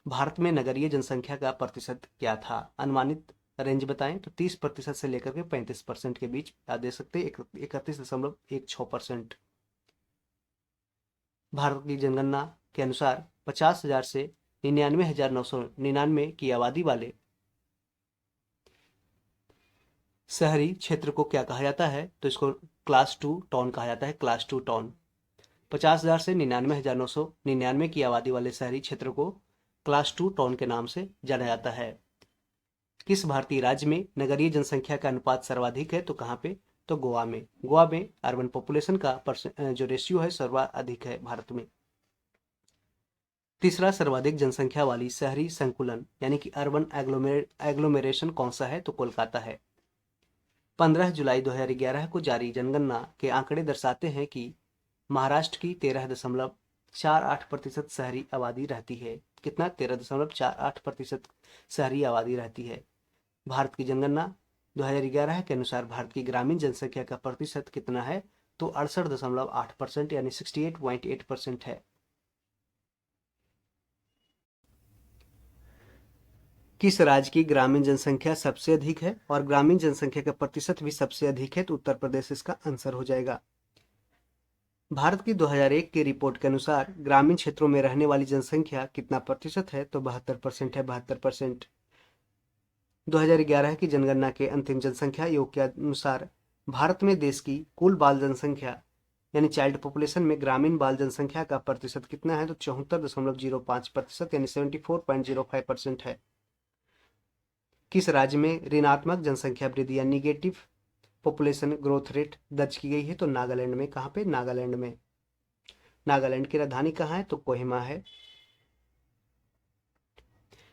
[SPEAKER 1] भारत में नगरीय जनसंख्या का प्रतिशत क्या था? अनुमानित रेंज बताएं तो 30% से लेकर के 35% के बीच आप दे सकते हैं, 31.16%। भारत की जनगणना के अनुसार 50,000 से 99,999 की आबादी वाले शहरी क्षेत्र को क्या कहा जाता है? तो इसको क्लास 2 टाउन कहा जाता है, क्लास 2 टाउन। 50,000 से 99,999 की आबादी वाले शहरी क्षेत्र को क्लास 2 टाउन के नाम से जाना जाता है। किस भारतीय राज्य में नगरीय जनसंख्या का अनुपात सर्वाधिक है? तो कहाँ पे? तो गोवा में। गोवा में अर्बन पॉपुलेशन का जो रेशियो है सर्वाधिक है भारत में। तीसरा सर्वाधिक जनसंख्या वाली शहरी संकुलन यानी कि अर्बन एग्लोमेरेशन कौन सा है? तो कोलकाता है। 15 जुलाई 2011 को जारी जनगणना के आंकड़े दर्शाते हैं कि महाराष्ट्र की 13.48% शहरी आबादी रहती है। कितना? 13.48% शहरी आबादी रहती है। भारत की जनगणना 2011 के अनुसार भारत की ग्रामीण जनसंख्या का प्रतिशत कितना है? तो 68.8% यानी 68.8% है। किस राज्य की ग्रामीण जनसंख्या सबसे अधिक है और ग्रामीण जनसंख्या का प्रतिशत भी सबसे अधिक है? तो उत्तर प्रदेश इसका आंसर हो जाएगा। भारत की 2001 की रिपोर्ट के अनुसार ग्रामीण क्षेत्रों में रहने वाली जनसंख्या कितना प्रतिशत है? तो 72% है, 72%। 2011 की जनगणना के अंतिम जनसंख्या योग के अनुसार भारत में देश की कुल बाल जनसंख्या यानी चाइल्ड पॉपुलेशन में ग्रामीण बाल जनसंख्या का प्रतिशत कितना है? तो 74.05% यानी 74.05% है। किस राज्य में ऋणात्मक जनसंख्या वृद्धि या निगेटिव पॉपुलेशन ग्रोथ रेट दर्ज की गई है? तो नागालैंड में। कहाँ पे? नागालैंड में। नागालैंड की राजधानी कहाँ है? तो कोहिमा है।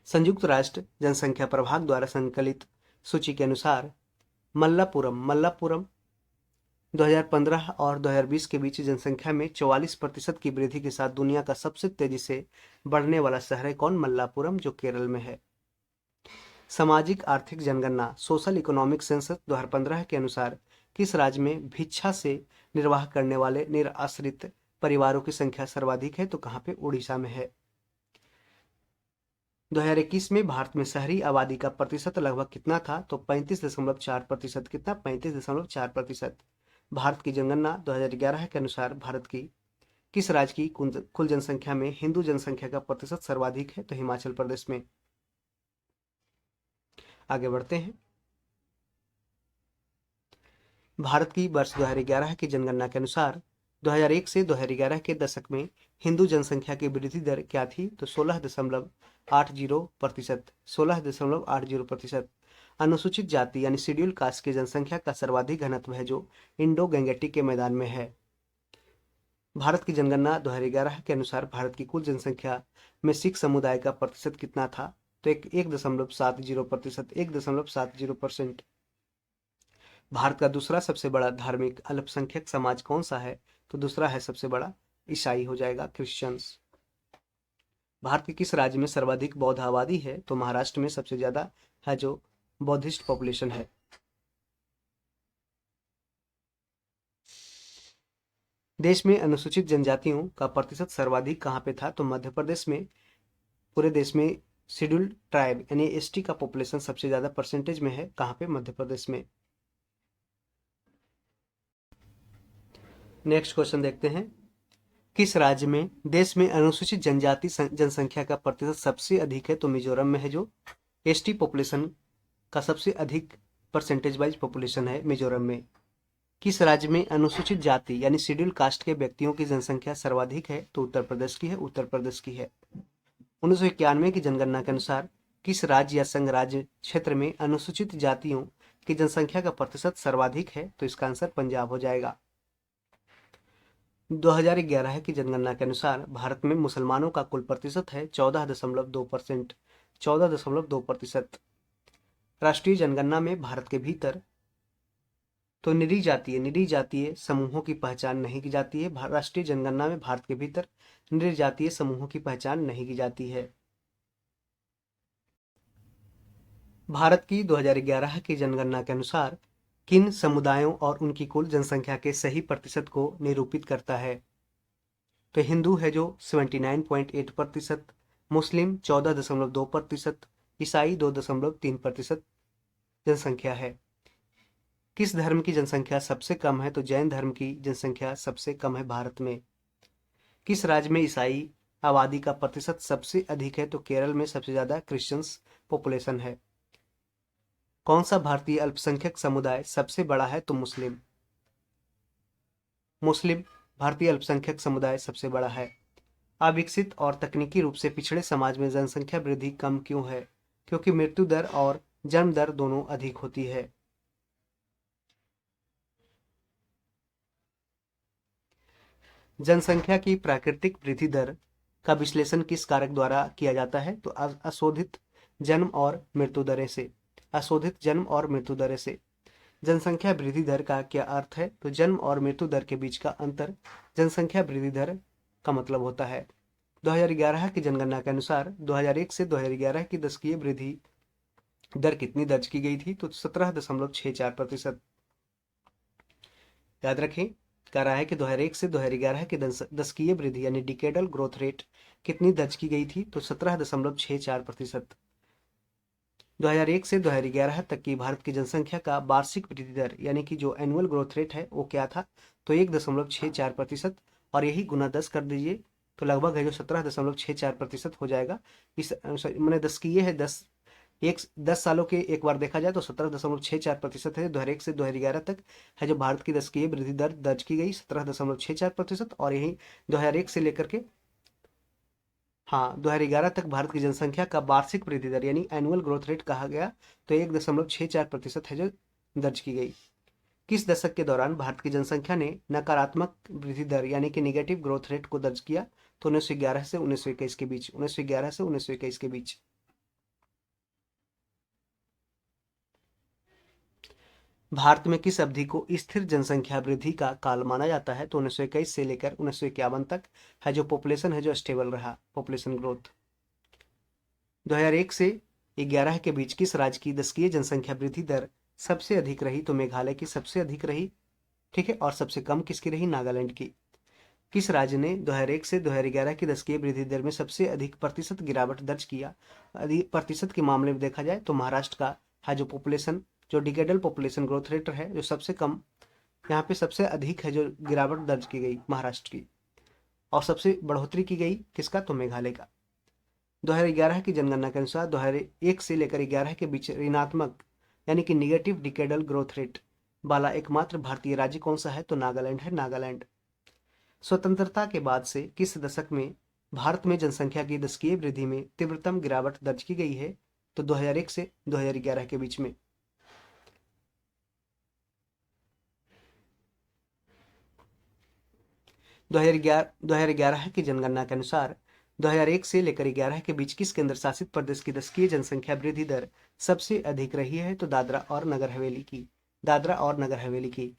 [SPEAKER 1] संयुक्त राष्ट्र जनसंख्या प्रभाग द्वारा संकलित सूची के अनुसार मल्लापुरम 2015 और 2020 के बीच जनसंख्या में 44% की वृद्धि के साथ दुनिया का सबसे तेजी से बढ़ने वाला शहर है कौन? मल्लापुरम, जो केरल में है। सामाजिक आर्थिक जनगणना सोशल इकोनॉमिक सेंसस 2015 के अनुसार किस राज्य में भिक्षा से निर्वाह करने वाले निराश्रित परिवारों की संख्या सर्वाधिक है? तो कहाँ पे? उड़ीसा में है। 2021 में भारत में शहरी आबादी का प्रतिशत लगभग कितना था? तो 35.4%। कितना? 35.4%। भारत की जनगणना 2011 के अनुसार भारत की किस राज्य की कुल जनसंख्या में हिंदू जनसंख्या का प्रतिशत सर्वाधिक है? तो हिमाचल प्रदेश में। आगे बढ़ते हैं। भारत की वर्ष 2011 की जनगणना के अनुसार 2001 से 2011 के दशक में हिंदू जनसंख्या की वृद्धि दर क्या थी? तो 16.80%। 16.80%। अनुसूचित जाति यानी शेड्यूल कास्ट की जनसंख्या का सर्वाधिक घनत्व है जो इंडो गंगेटिक के मैदान में है। भारत की जनगणना 2011 के अनुसार भारत की कुल जनसंख्या में सिख समुदाय का प्रतिशत कितना था? तो 1.70%। 1.70%। भारत का दूसरा सबसे बड़ा धार्मिक अल्पसंख्यक समाज कौन सा है? तो दूसरा है सबसे बड़ा ईसाई हो जाएगा, क्रिश्चियंस। भारत के किस राज्य में सर्वाधिक बौद्ध आबादी है? तो महाराष्ट्र में सबसे ज्यादा है जो बौद्धिस्ट पॉपुलेशन है। देश में अनुसूचित जनजातियों का प्रतिशत सर्वाधिक कहाँ पे था? तो मध्य प्रदेश में। पूरे देश में शेड्यूल्ड ट्राइब यानी एसटी का पॉपुलेशन सबसे ज्यादा परसेंटेज में है। कहाँ पे? मध्य प्रदेश में। नेक्स्ट क्वेश्चन देखते हैं। किस राज्य में देश में अनुसूचित जनजाति जनसंख्या का प्रतिशत सबसे अधिक है? तो मिजोरम में है जो एसटी पॉपुलेशन का सबसे अधिक परसेंटेज वाइज पॉपुलेशन है मिजोरम में। किस राज्य में अनुसूचित जाति यानी शेड्यूल कास्ट के व्यक्तियों की जनसंख्या सर्वाधिक है? तो उत्तर प्रदेश की है। उत्तर प्रदेश की है। 1991 की जनगणना के अनुसार किस राज्य या संघ राज्य क्षेत्र में अनुसूचित जातियों की जनसंख्या का प्रतिशत सर्वाधिक है? तो इसका आंसर पंजाब हो जाएगा। 2011 की जनगणना के अनुसार भारत में मुसलमानों का कुल प्रतिशत है 14.2%। 14.2%। राष्ट्रीय जनगणना में भारत के भीतर तो निरी जातीय समूहों की पहचान नहीं की जाती है। राष्ट्रीय जनगणना में भारत के भीतर निरी जातीय समूहों की पहचान नहीं की जाती है। भारत की 2011 की जनगणना के अनुसार किन समुदायों और उनकी कुल जनसंख्या के सही प्रतिशत को निरूपित करता है? तो हिंदू है जो 79.8%, मुस्लिम 14.2%, ईसाई 2.3% जनसंख्या है। किस धर्म की जनसंख्या सबसे कम है? तो जैन धर्म की जनसंख्या सबसे कम है भारत में। किस राज्य में ईसाई आबादी का प्रतिशत सबसे अधिक है? तो केरल में सबसे ज्यादा क्रिश्चियंस पॉपुलेशन है। कौन सा भारतीय अल्पसंख्यक समुदाय सबसे बड़ा है? तो मुस्लिम। मुस्लिम भारतीय अल्पसंख्यक समुदाय सबसे बड़ा है। अविकसित और तकनीकी रूप से पिछड़े समाज में जनसंख्या वृद्धि कम क्यों है? क्योंकि मृत्यु दर और जन्म दर दोनों अधिक होती है। जनसंख्या की प्राकृतिक वृद्धि दर का विश्लेषण किस कारक द्वारा किया जाता है? तो अशोधित जन्म और मृत्यु दरें से। अशोधित जन्म और मृत्यु दरें से। जनसंख्या वृद्धि दर का क्या अर्थ है? तो जन्म और मृत्यु दर के बीच का अंतर जनसंख्या वृद्धि दर का मतलब होता है। 2011 की जनगणना के अनुसार 2001 से 2011 की दशकीय वृद्धि दर कितनी दर्ज की गई थी? तो 17.64%। याद रखें, कह रहा है कि 2001 से 2011 की दशकीय वृद्धि यानी डिकेडल ग्रोथ रेट कितनी दर्ज की गई थी? तो 17.64%। 2001 से 2011 तक की भारत की जनसंख्या का वार्षिक वृद्धि दर यानी कि जो एनुअल ग्रोथ रेट है वो क्या था? तो 1.64%। और यही गुना 10 कर दीजिए तो लगभग है जो 17.64% हो जाएगा। इस मैंने दशकीय है 10 सालों के एक बार देखा जाए तो 17.64% है। 2001 से 2011 तक है जो भारत की दशकीय वृद्धि दर दर्ज की गई 17.64%। और यही 2001 से लेकर के 2011 तक भारत की जनसंख्या का वार्षिक वृद्धि दर यानी एनुअल ग्रोथ रेट कहा गया तो 1.64% है जो दर्ज की गई। किस दशक के दौरान भारत की जनसंख्या ने नकारात्मक वृद्धि दर यानी कि निगेटिव ग्रोथ रेट को दर्ज किया? तो 1911 से 1921 के बीच। 1911 से 1921 के बीच। भारत में किस अवधि को स्थिर जनसंख्या वृद्धि का काल माना जाता है? तो 1921 से लेकर 1951 तक है जो पॉपुलेशन है जो स्टेबल रहा, पॉपुलेशन ग्रोथ। 2001 से 11 के बीच किस राज्य की दशकीय जनसंख्या वृद्धि दर सबसे अधिक रही? तो मेघालय की सबसे अधिक रही, ठीक है, और सबसे कम किसकी रही? नागालैंड की। किस राज्य ने 2001 से 2011 की दशकीय वृद्धि दर में सबसे अधिक प्रतिशत गिरावट दर्ज किया? अधिक प्रतिशत के मामले में देखा जाए तो महाराष्ट्र का है जो पॉपुलेशन, जो डिकेडल पॉपुलेशन ग्रोथ रेट है जो सबसे कम, यहाँ पे सबसे अधिक है जो गिरावट दर्ज की गई महाराष्ट्र की, और सबसे बढ़ोतरी की गई किसका? तो मेघालय का। 2011 की जनगणना के अनुसार 2001 से लेकर 11 के बीच ऋणात्मक यानी कि निगेटिव डिकेडल ग्रोथ रेट वाला एकमात्र भारतीय राज्य कौन सा है? तो नागालैंड है, नागालैंड। स्वतंत्रता के बाद से किस दशक में भारत में जनसंख्या की दशकीय वृद्धि में तीव्रतम गिरावट दर्ज की गई है? तो 2001 से 2011 के बीच में। दो हजार ग्यारह की जनगणना के अनुसार 2001 से लेकर 11 के बीच किस केंद्र शासित प्रदेश की दशकीय जनसंख्या वृद्धि दर सबसे अधिक रही है? तो दादरा और नगर हवेली की, दादरा और नगर हवेली की।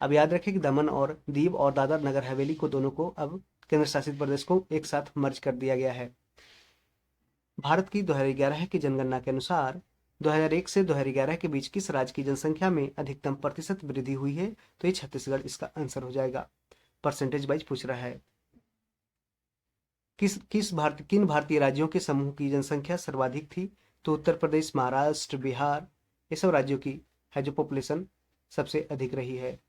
[SPEAKER 1] अब याद रखें कि दमन और दीव और दादरा नगर हवेली को दोनों को अब केंद्र शासित प्रदेश को एक साथ मर्ज कर दिया गया है। भारत की 2011 की जनगणना के अनुसार 2001 से 2011 के बीच किस राज्य की जनसंख्या में अधिकतम प्रतिशत वृद्धि हुई है? तो ये छत्तीसगढ़ इसका आंसर हो जाएगा। परसेंटेज वाइज पूछ रहा है। किन भारतीय राज्यों के समूह की जनसंख्या सर्वाधिक थी? तो उत्तर प्रदेश, महाराष्ट्र, बिहार, ये सब राज्यों की है जो पॉपुलेशन सबसे अधिक रही है।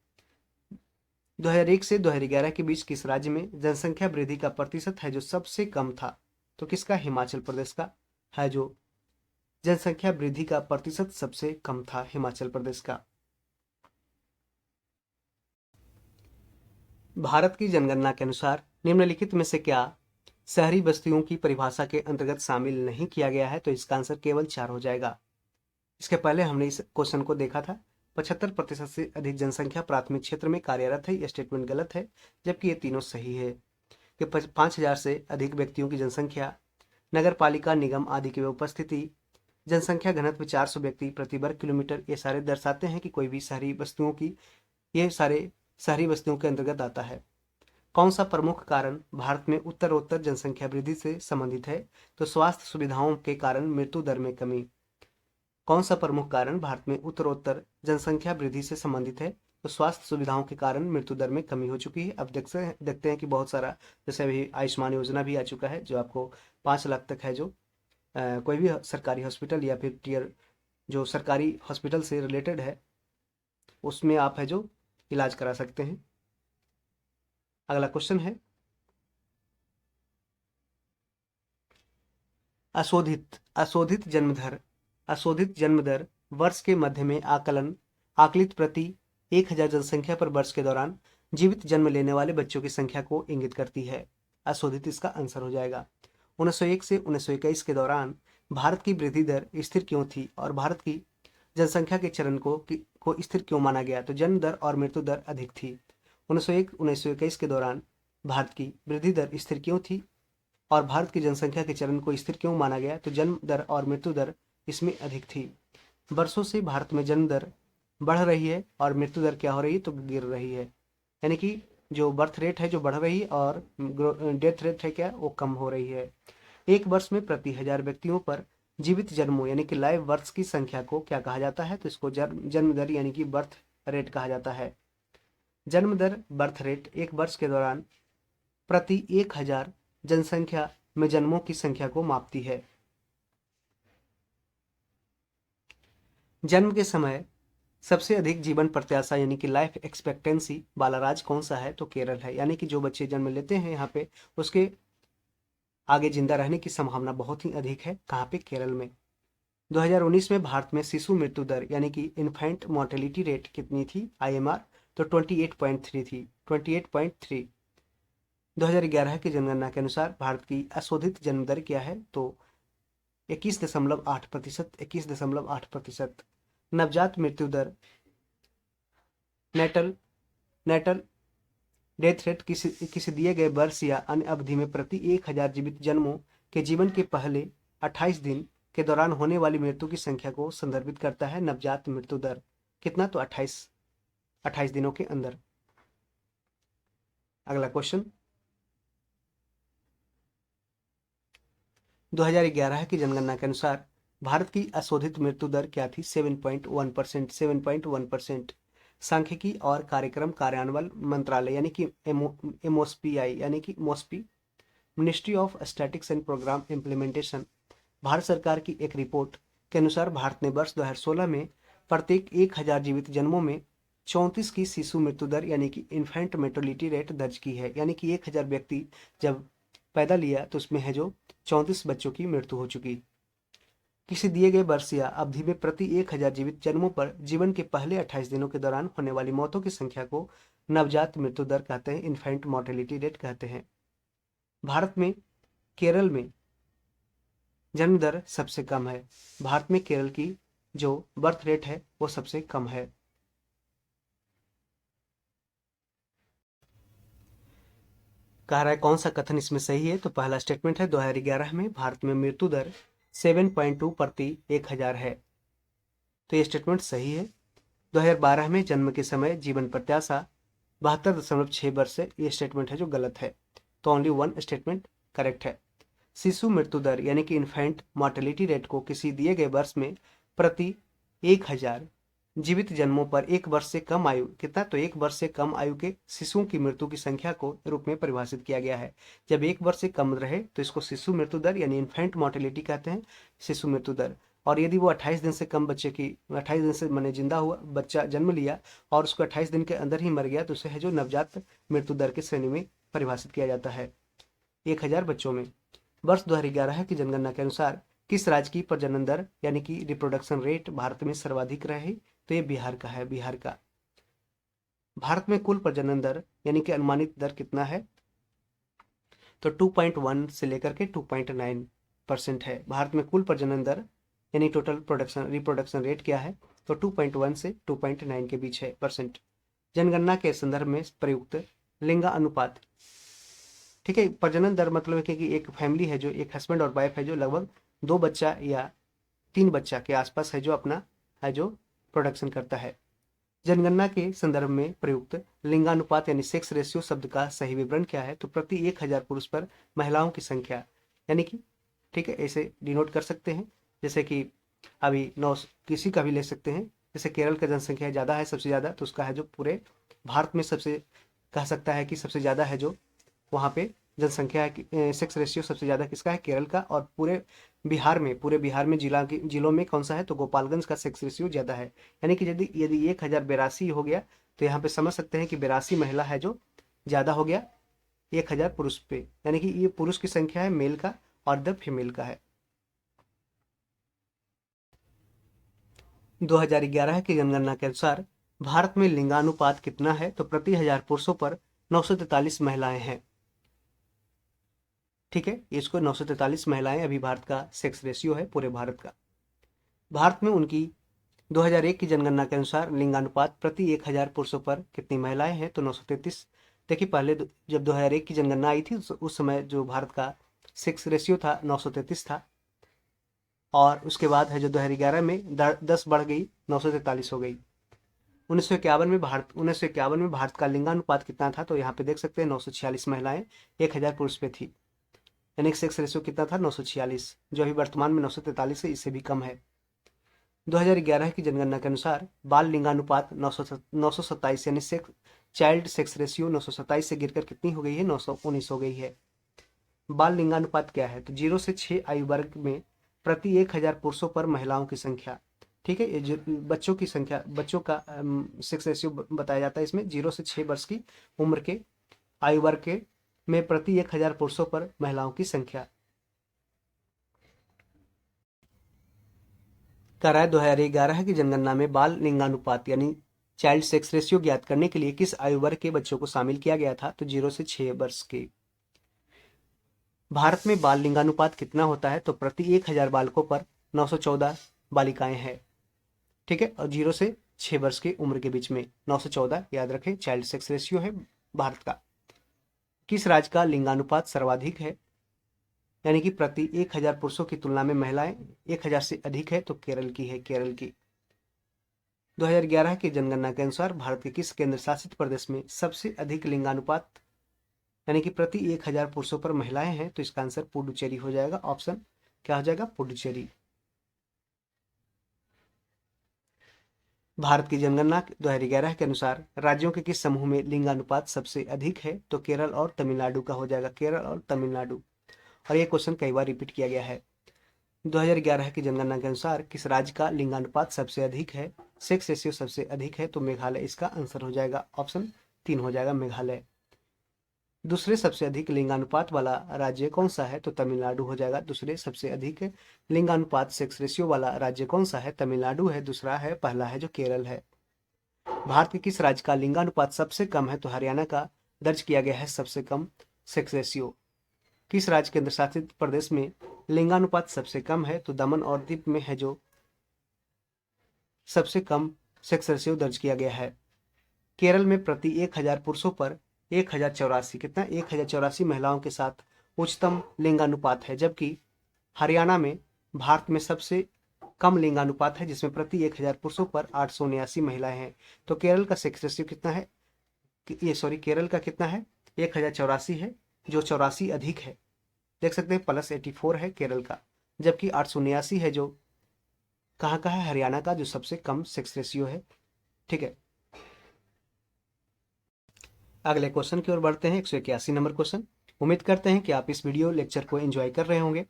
[SPEAKER 1] 2001 से 2011 के बीच किस राज्य में जनसंख्या वृद्धि का प्रतिशत है जो सबसे कम था? तो किसका? हिमाचल प्रदेश का है जो जनसंख्या वृद्धि का प्रतिशत सबसे कम था, हिमाचल प्रदेश का। भारत की जनगणना के अनुसार निम्नलिखित में से क्या शहरी बस्तियों की परिभाषा के अंतर्गत शामिल नहीं किया गया है? तो इसका आंसर केवल 4 हो जाएगा। इसके पहले हमने इस क्वेश्चन को देखा था। 75% से अधिक जनसंख्या प्राथमिक क्षेत्र में कार्यरत है, यह स्टेटमेंट गलत है, जबकि ये तीनों सही है। कि 5,000 से अधिक व्यक्तियों की जनसंख्या, नगर पालिका, निगम आदि की उपस्थिति, जनसंख्या घनत्व 400 व्यक्ति प्रति वर्ग किलोमीटर, ये सारे दर्शाते हैं कि कोई भी शहरी बस्तियों की, ये सारे शहरी बस्तियों के अंतर्गत आता है। कौन सा प्रमुख कारण भारत में उत्तरोत्तर जनसंख्या वृद्धि से संबंधित है? तो स्वास्थ्य सुविधाओं के कारण मृत्यु दर में कमी। कौन सा प्रमुख कारण भारत में उत्तरोत्तर जनसंख्या वृद्धि से संबंधित है? तो स्वास्थ्य सुविधाओं के कारण मृत्यु दर में कमी हो चुकी है। अब देखते हैं कि बहुत सारा, जैसे अभी आयुष्मान योजना भी आ चुका है जो आपको 5 लाख तक है, जो कोई भी सरकारी हॉस्पिटल या फिर टीयर जो सरकारी हॉस्पिटल से रिलेटेड है उसमें आप है जो इलाज करा सकते हैं। अगला क्वेश्चन है अशोधित अशोधित जन्मदर अशोधित जन्मदर वर्ष के मध्य में आकलित प्रति 1,000 जनसंख्या पर वर्ष के दौरान जीवित जन्म लेने वाले बच्चों की संख्या को इंगित करती है। अशोधित इसका आंसर हो जाएगा। 1901 से 1921 के दौरान भारत की वृद्धि दर स्थिर क्यों थी और भारत की जनसंख्या के चरण को स्थिर क्यों माना गया? तो जन्म दर और मृत्यु दर अधिक थी। 1901-1921 के दौरान भारत की वृद्धि दर स्थिर क्यों थी और भारत की जनसंख्या के चरण को स्थिर क्यों माना गया? तो जन्म दर और मृत्यु दर इसमें अधिक थी। वर्षों से भारत में जन्म दर बढ़ रही है और मृत्यु दर क्या हो रही है? तो गिर रही है। यानी कि जो बर्थ रेट है जो बढ़ रही है और डेथ रेट है क्या, वो कम हो रही है। एक वर्ष में प्रति 1,000 व्यक्तियों पर जीवित जन्मों यानी कि लाइव बर्थ की संख्या को क्या कहा जाता है? तो इसको जन्म दर यानी कि बर्थ रेट कहा जाता है। जन्म दर, बर्थ रेट एक वर्ष के दौरान प्रति 1,000 जनसंख्या में जन्मों की संख्या को मापती है। जन्म के समय सबसे अधिक जीवन प्रत्याशा यानी कि लाइफ एक्सपेक्टेंसी वाला राज्य कौन सा है? तो केरल है। यानी कि जो बच्चे जन्म लेते हैं यहाँ पे उसके आगे जिंदा रहने की संभावना बहुत ही अधिक है। कहाँ पे? केरल में। 2019 में भारत में शिशु मृत्यु दर यानी कि इन्फेंट मोर्टेलिटी रेट कितनी थी? IMR तो 28.3 थी, 28.3। 2011 की जनगणना के अनुसार भारत की अशोधित जन्म दर क्या है? तो 21.8%, 21.8%। नवजात मृत्यु दर, नेटल नेटल डेथ रेट किसी दिए गए वर्ष या अन्य अवधि में प्रति 1,000 जीवित जन्मों के जीवन के पहले 28 दिन के दौरान होने वाली मृत्यु की संख्या को संदर्भित करता है। नवजात मृत्यु दर कितना, तो 28 दिनों के अंदर। अगला क्वेश्चन 2011 की जनगणना के अनुसार भारत की अशोधित मृत्यु दर क्या थी? 7.1%। 7.1%। सांख्यिकी और कार्यक्रम कार्यान्वयन मंत्रालय यानी कि एमओएसपीआई यानी कि MoSPI, ministry of statics and programme implementation, Bharat सरकार की एक रिपोर्ट के अनुसार भारत ने वर्ष 2016 में प्रत्येक 1000 जीवित जन्मों में 34 की शिशु मृत्यु दर यानी कि इन्फेंट मोर्टेलिटी रेट दर्ज की है। यानी कि 1000 व्यक्ति जब पैदा लिया तो उसमें है जो 34 बच्चों की मृत्यु हो चुकी। किसी दिए गए वर्ष या अवधि में प्रति 1000 जीवित जन्मों पर जीवन के पहले 28 दिनों के दौरान होने वाली मौतों की संख्या को नवजात मृत्यु दर कहते हैं, इन्फेंट मोर्टेलिटी रेट कहते हैं। भारत में केरल में जन्म दर सबसे कम है। भारत में केरल की जो बर्थ रेट है वो सबसे कम है। कह रहा है कौन सा कथन इसमें सही है? तो पहला स्टेटमेंट है 2011 में भारत में मृत्यु दर 7.2 प्रति 1000 है, तो ये स्टेटमेंट सही है। 2012 में जन्म के समय जीवन प्रत्याशा 72.6 वर्ष है, ये स्टेटमेंट है जो गलत है, तो ओनली वन स्टेटमेंट करेक्ट है। शिशु मृत्यु दर यानी कि इन्फेंट मोर्टेलिटी रेट को किसी दिए गए वर्ष में प्रति 1000 जीवित जन्मों पर 1 वर्ष से कम आयु, कितना, तो 1 वर्ष से कम आयु के शिशुओं की मृत्यु की संख्या को रूप में परिभाषित किया गया है। जब 1 वर्ष से कम रहे तो इसको शिशु मृत्यु दर यानी इन्फेंट मोर्टेलिटी कहते हैं, शिशु मृत्यु दर। और यदि वो 28 दिन से कम बच्चे की 28 दिन से मैंने जिंदा हुआ बच्चा जन्म लिया और उसको 28 दिन के अंदर ही मर गया तो उसे है जो नवजात मृत्यु दर की श्रेणी में परिभाषित किया जाता है 1000 बच्चों में। वर्ष 2011 की जनगणना के अनुसार किस राज्य की प्रजनन दर यानी कि रिप्रोडक्शन रेट भारत में सर्वाधिक रही? तो ये बिहार का है, बिहार का। भारत में कुल प्रजनन दर यानी कि अनुमानित दर कितना है? तो 2.1 से लेकर के 2.9% है। भारत में कुल प्रजनन दर यानी टोटल प्रोडक्शन रिप्रोडक्शन रेट क्या है? तो 2.1 से 2.9 के बीच है परसेंट। जनगणना के संदर्भ में प्रयुक्त लिंगा अनुपात, ठीक है। प्रजनन दर मतलब है कि एक फैमिली है जो एक हस्बैंड और वाइफ है जो लगभग 2 बच्चा या 3 बच्चा के आसपास है जो अपना है जो प्रोडक्शन करता है। जनगणना के संदर्भ में प्रयुक्त लिंगानुपात यानी सेक्स रेशियो शब्द का सही विवरण क्या है? तो प्रति 1000 पुरुष पर महिलाओं की संख्या, यानी कि, ठीक है, ऐसे डिनोट कर सकते हैं। जैसे कि अभी 9 किसी का भी ले सकते हैं। जैसे केरल का जनसंख्या ज़्यादा है, सबसे ज़्यादा, तो उसका है जो पूरे भारत में सबसे कह सकता है कि सबसे ज़्यादा है जो वहाँ पे जनसंख्या है, सेक्स रेशियो सबसे ज़्यादा किसका है? केरल का। और पूरे बिहार में जिलों में कौन सा है? तो गोपालगंज का सेक्स रेशियो ज़्यादा है। यानी कि यदि यदि 1082 हो गया तो यहाँ पे समझ सकते हैं कि 82 महिला है जो ज़्यादा हो गया 1000 पुरुष पे, यानी कि ये पुरुष की संख्या है मेल का और द फीमेल का है। 2011 की जनगणना के अनुसार भारत में लिंगानुपात कितना है? तो प्रति 1000 पुरुषों पर 943 महिलाएं हैं, ठीक है। इसको 943 महिलाएं अभी भारत का सेक्स रेशियो है पूरे भारत का। भारत में उनकी 2001 की जनगणना के अनुसार लिंगानुपात प्रति 1000 पुरुषों पर कितनी महिलाएं हैं? तो 933। देखिए पहले जब 2001 की जनगणना आई थी उस समय जो भारत का सेक्स रेशियो था 933 था, और उसके बाद है जो 2011 में 10 बढ़ गई 943 हो गई। 1951 में भारत का लिंगानुपात कितना था? तो यहाँ पे देख सकते हैं 946 महिलाएं 1000 पुरुष पे थी, यानी सेक्स रेशियो कितना था? 946, जो अभी वर्तमान में 943 है, इससे भी कम है। 2011 की जनगणना के अनुसार बाल लिंगानुपात 927 यानी चाइल्ड सेक्स रेशियो 927 से गिरकर कितनी हो गई है? 919 हो गई है। बाल लिंगानुपात क्या है? तो 0 से 6 आयु वर्ग में प्रति 1000 पुरुषों पर महिलाओं की संख्या, ठीक है। ये बच्चों की संख्या, बच्चों का सेक्स रेशियो बताया जाता है इसमें 0 से 6 वर्ष की उम्र के आयु वर्ग के में प्रति 1000 पुरुषों पर महिलाओं की संख्या। कराए 2011 की जनगणना में बाल लिंगानुपात यानी चाइल्ड सेक्स रेशियो ज्ञात करने के लिए किस आयु वर्ग के बच्चों को शामिल किया गया था? तो 0 से 6 वर्ष के। भारत में बाल लिंगानुपात कितना होता है? तो प्रति 1000 बालकों पर 914 बालिकाएं हैं, ठीक है। और 0 से 6 वर्ष की उम्र के बीच में 914 याद रखें चाइल्ड सेक्स रेशियो है भारत का। किस राज्य का लिंगानुपात सर्वाधिक है? यानी कि प्रति 1000 पुरुषों की तुलना में महिलाएं 1000 से अधिक है, तो केरल की है, केरल की। 2011 की जनगणना के अनुसार भारत के किस केंद्र शासित प्रदेश में सबसे अधिक लिंगानुपात यानी कि प्रति 1000 पुरुषों पर महिलाएं हैं? तो इसका आंसर पुडुचेरी हो जाएगा। ऑप्शन क्या हो जाएगा? पुडुचेरी। भारत की जनगणना 2011 के अनुसार राज्यों के किस समूह में लिंगानुपात सबसे अधिक है? तो केरल और तमिलनाडु का हो जाएगा, केरल और तमिलनाडु। और ये क्वेश्चन कई बार रिपीट किया गया है। 2011 की जनगणना के अनुसार किस राज्य का लिंगानुपात सबसे अधिक है, सेक्स रेशियो सबसे अधिक है? तो मेघालय इसका आंसर हो जाएगा। ऑप्शन 3 हो जाएगा, मेघालय। दूसरे सबसे अधिक लिंगानुपात वाला राज्य कौन सा है? तो तमिलनाडु हो जाएगा। दूसरे सबसे अधिक लिंगानुपात सेक्स रेशियो वाला राज्य कौन सा है? तमिलनाडु है। दूसरा है, पहला है जो केरल है। भारत के किस राज्य का लिंगानुपात सबसे कम है? तो हरियाणा का दर्ज किया गया है सबसे कम सेक्स रेशियो। किस राज्य केंद्र शासित प्रदेश में लिंगानुपात सबसे कम है? तो दमन और दीव में है जो सबसे कम सेक्स रेशियो दर्ज किया गया है। केरल में प्रति 1000 पुरुषों पर 1084 कितना 1084 महिलाओं के साथ उच्चतम लिंगानुपात है, जबकि हरियाणा में भारत में सबसे कम लिंगानुपात है जिसमें प्रति 1000 पुरुषों पर 879 महिलाएं हैं। तो केरल का सेक्स रेशियो कितना है? केरल का कितना है? 1084 है, जो 84 अधिक है। देख सकते हैं +84 है केरल का, जबकि 879 है जो कहाँ का है? हरियाणा का, जो सबसे कम सेक्स रेशियो है। ठीक है, अगले क्वेश्चन की ओर बढ़ते हैं। 181 नंबर क्वेश्चन। उम्मीद करते हैं कि आप इस वीडियो लेक्चर को एंजॉय कर रहे होंगे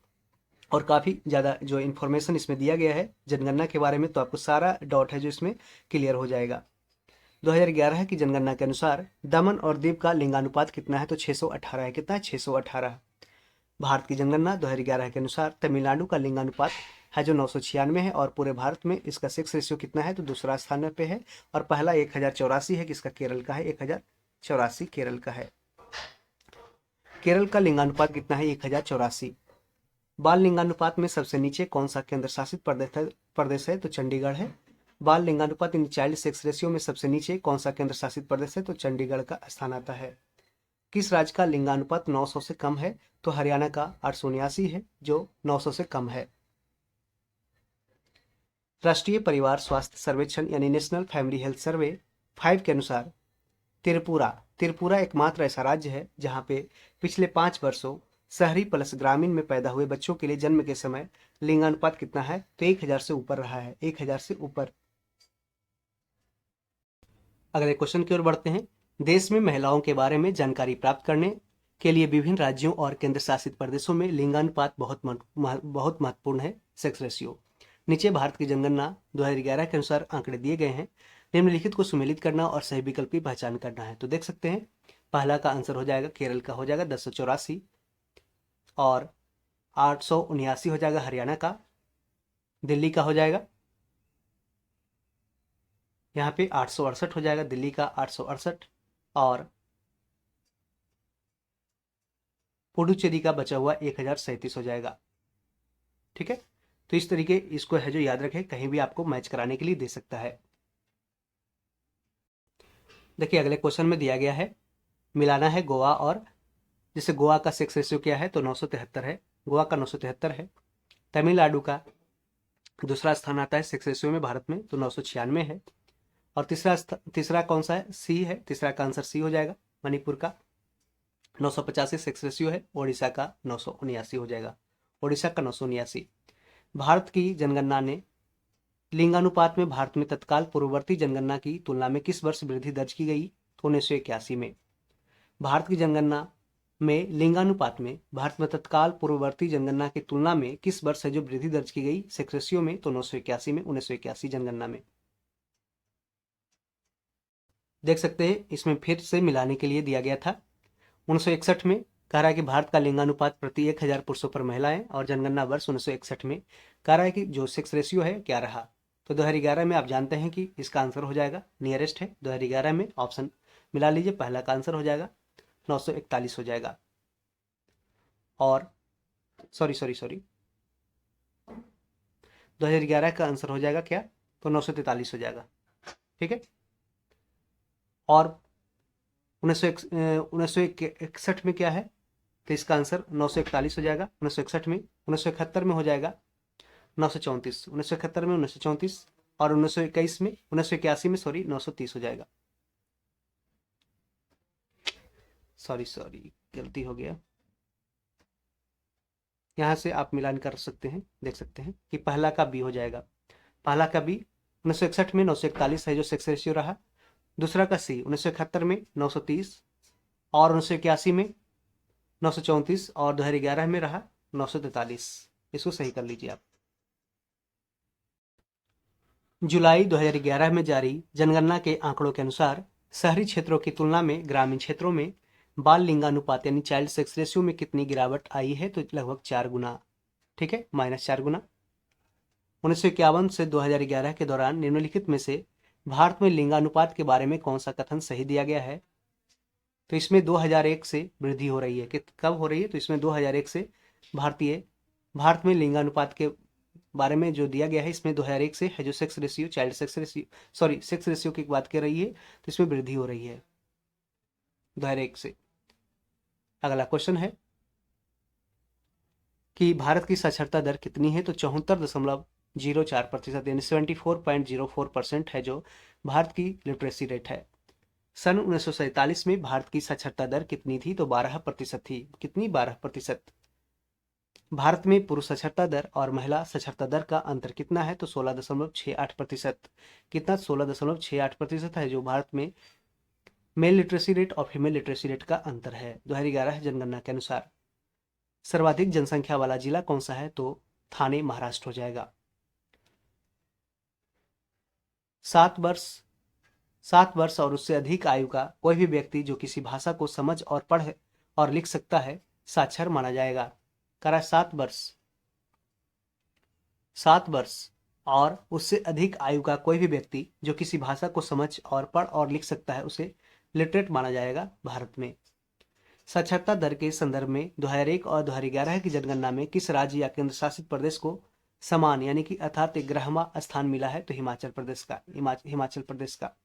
[SPEAKER 1] और काफ़ी ज़्यादा जो इन्फॉर्मेशन इसमें दिया गया है जनगणना के बारे में, तो आपको सारा डाउट है जो इसमें क्लियर हो जाएगा। 2011 की जनगणना के अनुसार दमन और दीव का लिंगानुपात कितना है? तो 618 है। कितना है? 618। भारत की जनगणना 2011 के अनुसार तमिलनाडु का लिंगानुपात है जो 996 है और पूरे भारत में इसका सेक्स रेशियो कितना है? तो दूसरा स्थान पे है और पहला 1084 है, किसका? केरल का है। 1084 केरल का है। केरल का लिंगानुपात कितना है? 1084। बाल लिंगानुपात में सबसे नीचे कौन सा केंद्र शासित प्रदेश है? तो चंडीगढ़ है। बाल लिंगानुपात इन चाइल्ड सेक्स रेशियो में सबसे नीचे कौन सा केंद्र शासित प्रदेश है? तो चंडीगढ़ का स्थान आता है। किस राज्य का लिंगानुपात 900 से कम है? तो हरियाणा का 879 है जो 900 से कम है। राष्ट्रीय परिवार स्वास्थ्य सर्वेक्षण यानी नेशनल फैमिली हेल्थ सर्वे 5 के अनुसार त्रिपुरा एकमात्र ऐसा राज्य है जहां पे पिछले 5 वर्षों शहरी प्लस ग्रामीण में पैदा हुए बच्चों के लिए जन्म के समय लिंगानुपात कितना है? तो 1000 से ऊपर रहा है, 1000 से ऊपर। अगले क्वेश्चन की ओर बढ़ते हैं। देश में महिलाओं के बारे में जानकारी प्राप्त करने के लिए विभिन्न राज्यों और केंद्र शासित प्रदेशों में लिंगानुपात बहुत महत्वपूर्ण है, सेक्स रेशियो। नीचे भारत की जनगणना 2011 के अनुसार आंकड़े दिए गए हैं। निम्नलिखित को सुमेलित करना और सही विकल्प की पहचान करना है। तो देख सकते हैं पहला का आंसर हो जाएगा केरल का, हो जाएगा 1084 और 879 हो जाएगा हरियाणा का। दिल्ली का हो जाएगा यहाँ पे 868 हो जाएगा, दिल्ली का 868 और पुडुचेरी का बचा हुआ 1037 हो जाएगा। ठीक है, तो इस तरीके इसको है जो याद रखें, कहीं भी आपको मैच कराने के लिए दे सकता है। देखिए अगले क्वेश्चन में दिया गया है, मिलाना है गोवा और, जैसे गोवा का सेक्स रेशियो क्या है? तो 973 है, गोवा का 973 है। तमिलनाडु का दूसरा स्थान आता है सेक्स रेशियो में भारत में, तो 996 है। और तीसरा कौन सा है? सी है, तीसरा का आंसर सी हो जाएगा। मणिपुर का 985 सेक्स रेशियो है, ओडिशा का 979 हो जाएगा, ओडिशा का 979। भारत की जनगणना ने लिंगानुपात में भारत में तत्काल पूर्ववर्ती जनगणना की तुलना में किस वर्ष वृद्धि दर्ज की गई? तो 1981 में। भारत की जनगणना में लिंगानुपात में भारत में तत्काल पूर्ववर्ती जनगणना की तुलना में किस वर्ष है जो वृद्धि दर्ज की गई सेक्स रेशियो में? तो 1981 में, 1981 जनगणना में। देख सकते हैं इसमें फिर से मिलाने के लिए दिया गया था। 1961 में कह रहा है कि भारत का लिंगानुपात प्रति 1000 पुरुषों पर महिलाएं, और जनगणना वर्ष 1961 में कह रहा है कि जो सेक्स रेशियो है क्या रहा? तो 2011 में आप जानते हैं कि इसका आंसर हो जाएगा, नियरेस्ट है 2011 में, ऑप्शन मिला लीजिए, पहला का आंसर हो जाएगा 941 हो जाएगा। और सॉरी 2011 का आंसर हो जाएगा क्या? तो 943 हो जाएगा। ठीक है, और 1961 में क्या है? तो इसका आंसर 941 हो जाएगा 1961 में। 1971 में हो जाएगा 934, 1971 में 1934 और 1921 में 1981 में 930 हो जाएगा। सॉरी गलती हो गया। यहाँ से आप मिलान कर सकते हैं, देख सकते हैं कि पहला का बी हो जाएगा। पहला का बी 1961 में 941 है जो सेक्स रेशियो रहा। दूसरा का सी 1971 में 930 और 1981 में 934 और 2011 में रहा 943। इसको सही कर लीजिए आप। जुलाई 2011 में जारी जनगणना के आंकड़ों के अनुसार शहरी क्षेत्रों की तुलना में ग्रामीण क्षेत्रों में बाल लिंगानुपात यानी चाइल्ड सेक्स रेशियो में कितनी गिरावट आई है, तो लगभग 4 गुना। ठीक है, -4 गुना। 1951 से 2011 के दौरान निम्नलिखित में से भारत में लिंगानुपात के बारे में कौन सा कथन सही दिया गया है, तो इसमें 2001 से वृद्धि हो रही है। कि कब हो रही है, तो इसमें 2001 से भारत में लिंगानुपात के बारे में जो दिया गया है, इसमें 2001 से है जो sex ratio, child sex ratio, sorry sex ratio की बात कर रही है, तो इसमें वृद्धि हो रही है 2001 से। अगला क्वेश्चन है कि भारत की साक्षरता दर कितनी है, तो 74.04% यानी 74.04% है जो भारत की लिटरेसी रेट है। सन 1947 में भारत की साक्षरता दर कितनी थी, तो 12% थी। कितनी? 12%। भारत में पुरुष साक्षरता दर और महिला साक्षरता दर का अंतर कितना है, तो 16.68%। कितना? 16.68% है जो भारत में मेल लिटरेसी रेट और फीमेल लिटरेसी रेट का अंतर है 2011 जनगणना के अनुसार। सर्वाधिक जनसंख्या वाला जिला कौन सा है, तो थाने महाराष्ट्र हो जाएगा। 7 वर्ष और उससे अधिक आयु का कोई भी व्यक्ति जो किसी भाषा को समझ और पढ़ और लिख सकता है साक्षर माना जाएगा। करा 7 वर्ष और उससे अधिक आयु का कोई भी व्यक्ति जो किसी भाषा को समझ और पढ़ और लिख सकता है उसे लिटरेट माना जाएगा भारत में। साक्षरता दर के संदर्भ में 2001 और 2011 की जनगणना में किस राज्य या केंद्र शासित प्रदेश को समान यानी कि अर्थात 11वां स्थान मिला है, तो हिमाचल प्रदेश का।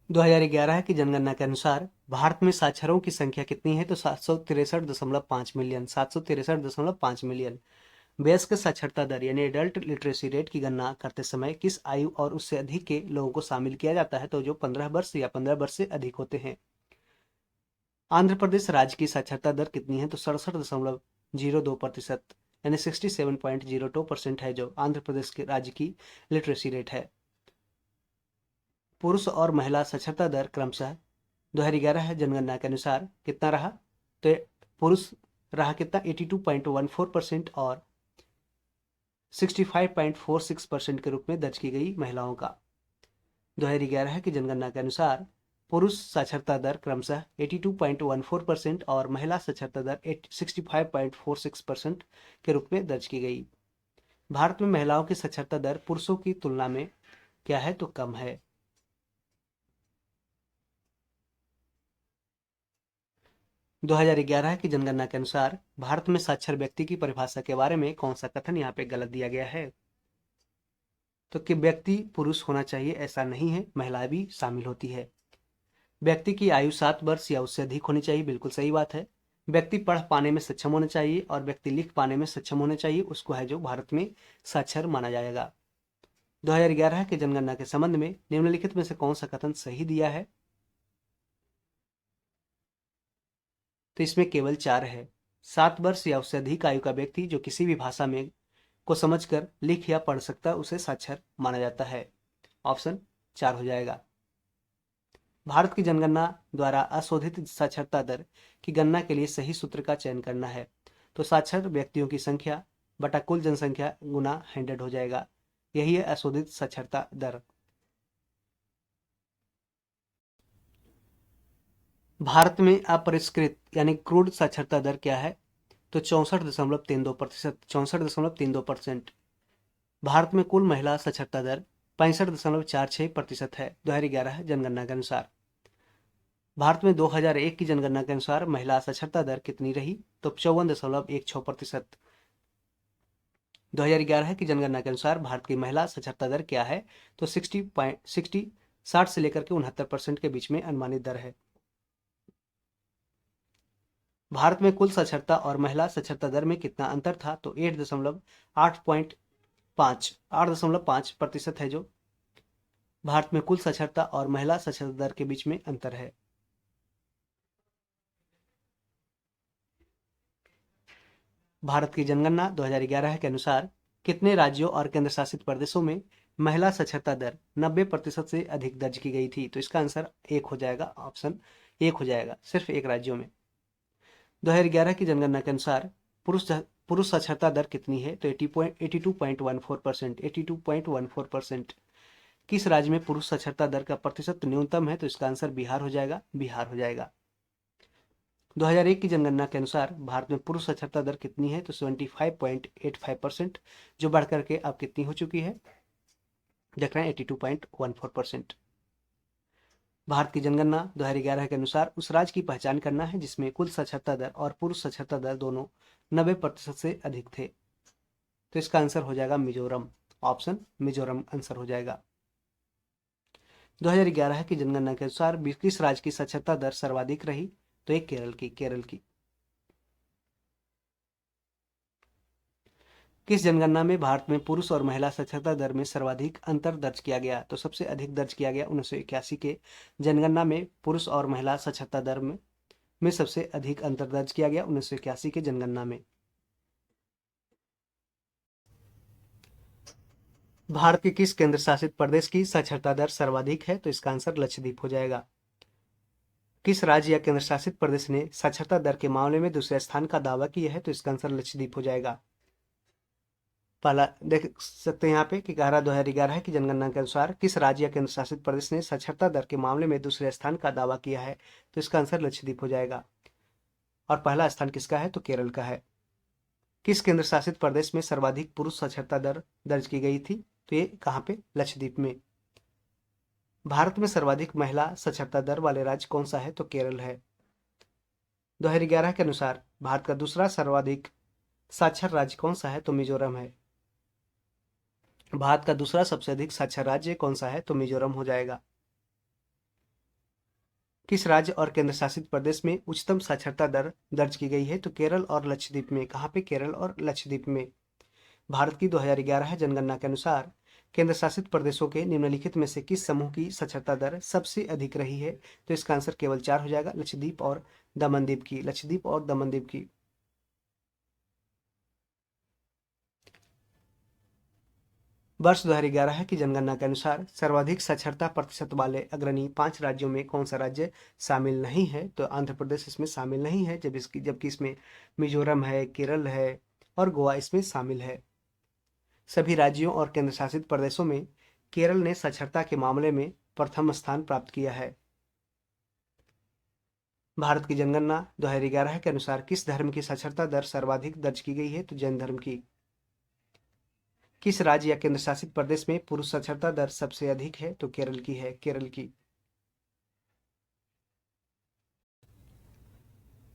[SPEAKER 1] 2011 की जनगणना के अनुसार भारत में साक्षरों की संख्या कितनी है, तो 763.5 मिलियन। 763.5 मिलियन। वयस्क साक्षरता दर यानी एडल्ट लिटरेसी रेट की गणना करते समय किस आयु और उससे अधिक के लोगों को शामिल किया जाता है, तो जो 15 वर्ष या 15 वर्ष से अधिक होते हैं। आंध्र प्रदेश राज्य की साक्षरता दर कितनी है, तो 67.02% यानी 67.02% है जो आंध्र प्रदेश के राज्य की लिटरेसी रेट है। पुरुष और महिला साक्षरता दर क्रमशः 2011 जनगणना के अनुसार कितना रहा, तो पुरुष रहा कितना 82.14% और 65.46% के रूप में दर्ज की गई महिलाओं का। 2011 की जनगणना के अनुसार पुरुष साक्षरता दर क्रमशः 82.14% और महिला साक्षरता दर 65.46% के रूप में दर्ज की गई। भारत में महिलाओं की साक्षरता दर पुरुषों की तुलना में क्या है, तो कम है। 2011 की जनगणना के अनुसार भारत में साक्षर व्यक्ति की परिभाषा के बारे में कौन सा कथन यहाँ पे गलत दिया गया है, तो कि व्यक्ति पुरुष होना चाहिए, ऐसा नहीं है, महिला भी शामिल होती है। व्यक्ति की आयु 7 वर्ष या उससे अधिक होनी चाहिए, बिल्कुल सही बात है। व्यक्ति पढ़ पाने में सक्षम होना चाहिए और व्यक्ति लिख पाने में सक्षम होना चाहिए, उसको है जो भारत में साक्षर माना जाएगा। 2011 की जनगणना के संबंध में निम्नलिखित में से कौन सा कथन सही दिया है, तो इसमें केवल 4 है। 7 वर्ष या उससे अधिक आयु का व्यक्ति जो किसी भी भाषा में को समझकर लिख या पढ़ सकता उसे साक्षर माना जाता है। ऑप्शन 4 हो जाएगा। भारत की जनगणना द्वारा अशोधित साक्षरता दर की गणना के लिए सही सूत्र का चयन करना है, तो साक्षर व्यक्तियों की संख्या बटा कुल जनसंख्या गुना 100 हो जाएगा। यही है अशोधित साक्षरता दर। भारत में अपरिष्कृत यानी क्रूड साक्षरता दर क्या है, तो 64.32%। 64.32%। भारत में कुल महिला साक्षरता दर 65.46% है 2011 जनगणना के अनुसार। भारत में 2001 की जनगणना के अनुसार महिला साक्षरता दर कितनी रही, तो 54.16%। 2011 की जनगणना के अनुसार भारत की महिला साक्षरता दर क्या है, तो 60 से लेकर के 69% के बीच में अनुमानित दर है। भारत में कुल साक्षरता और महिला साक्षरता दर में कितना अंतर था? तो 8.5% है जो भारत में कुल साक्षरता और महिला साक्षरता दर के बीच में अंतर है। भारत की जनगणना 2011 के अनुसार कितने राज्यों और केंद्र शासित प्रदेशों में महिला साक्षरता दर 90% से अधिक दर्ज की गई थी? तो इसका आंसर एक हो जाएगा, ऑप्शन एक हो जाएगा, सिर्फ एक राज्यों में। 2011 की जनगणना के अनुसार पुरुष पुरुष साक्षरता दर कितनी है? तो 82.14%। 82.14%। किस राज्य में पुरुष साक्षरता दर का प्रतिशत न्यूनतम है? तो इसका आंसर बिहार हो जाएगा, बिहार हो जाएगा। 2001 की जनगणना के अनुसार भारत में पुरुष साक्षरता दर कितनी है? तो 75.85%, जो बढ़कर के अब कितनी हो चुकी है? देख रहे हैं 82.14%। भारत की जनगणना 2011 के अनुसार उस राज्य की पहचान करना है जिसमें कुल साक्षरता दर और पुरुष साक्षरता दर दोनों 90% से अधिक थे। तो इसका आंसर हो जाएगा मिजोरम, ऑप्शन मिजोरम आंसर हो जाएगा। 2011 की जनगणना के अनुसार किस राज्य की साक्षरता दर सर्वाधिक रही? तो एक केरल की। किस जनगणना में भारत में पुरुष और महिला साक्षरता दर में सर्वाधिक अंतर दर्ज किया गया? तो सबसे अधिक दर्ज किया गया 1981 के जनगणना में पुरुष और महिला साक्षरता दर में सबसे अधिक अंतर दर्ज किया गया 1981 के जनगणना में। भारत के किस केंद्र शासित प्रदेश की साक्षरता दर सर्वाधिक है? तो इसका आंसर लक्षद्वीप हो जाएगा। किस राज्य या केंद्र शासित प्रदेश ने साक्षरता दर के मामले में दूसरे स्थान का दावा किया है? तो इसका आंसर लक्षद्वीप हो जाएगा। पहला देख सकते हैं यहाँ पे कि 2011 की जनगणना के अनुसार किस राज्य या केंद्र शासित प्रदेश ने साक्षरता दर के मामले में दूसरे स्थान का दावा किया है? तो इसका आंसर लक्षद्वीप हो जाएगा। और पहला स्थान किसका है? तो केरल का है। किस केंद्र शासित प्रदेश में सर्वाधिक पुरुष साक्षरता दर दर्ज की गई थी? तो ये कहाँ पे? लक्षद्वीप में। भारत में सर्वाधिक महिला साक्षरता दर वाले राज्य कौन सा है? तो केरल है। 2011 के अनुसार भारत का दूसरा सर्वाधिक साक्षर राज्य कौन सा है? तो मिजोरम है। भारत का दूसरा सबसे अधिक साक्षर राज्य कौन सा है? तो मिजोरम हो जाएगा। किस राज्य और केंद्र शासित प्रदेश में उच्चतम साक्षरता दर दर्ज की गई है? तो केरल और लक्षद्वीप में। कहाँ पे? केरल और लक्षद्वीप में। भारत की 2011 जनगणना के अनुसार केंद्र शासित प्रदेशों के निम्नलिखित में से किस समूह की साक्षरता दर सबसे अधिक रही है? तो इसका आंसर केवल 4 हो जाएगा, लक्षद्वीप और दमनदीप की। लक्षद्वीप और दमनदीप की। वर्ष 2011 की जनगणना के अनुसार सर्वाधिक साक्षरता प्रतिशत वाले अग्रणी 5 राज्यों में कौन सा राज्य शामिल नहीं है? तो आंध्र प्रदेश इसमें शामिल नहीं है, जबकि इसमें मिजोरम है, केरल है और गोवा इसमें शामिल है। सभी राज्यों और केंद्र शासित प्रदेशों में केरल ने साक्षरता के मामले में प्रथम स्थान प्राप्त किया है। भारत की जनगणना 2011 के अनुसार किस धर्म की साक्षरता दर सर्वाधिक दर्ज की गई है? तो जैन धर्म की। किस राज्य या केंद्र शासित प्रदेश में पुरुष साक्षरता दर सबसे अधिक है? तो केरल की है, केरल की।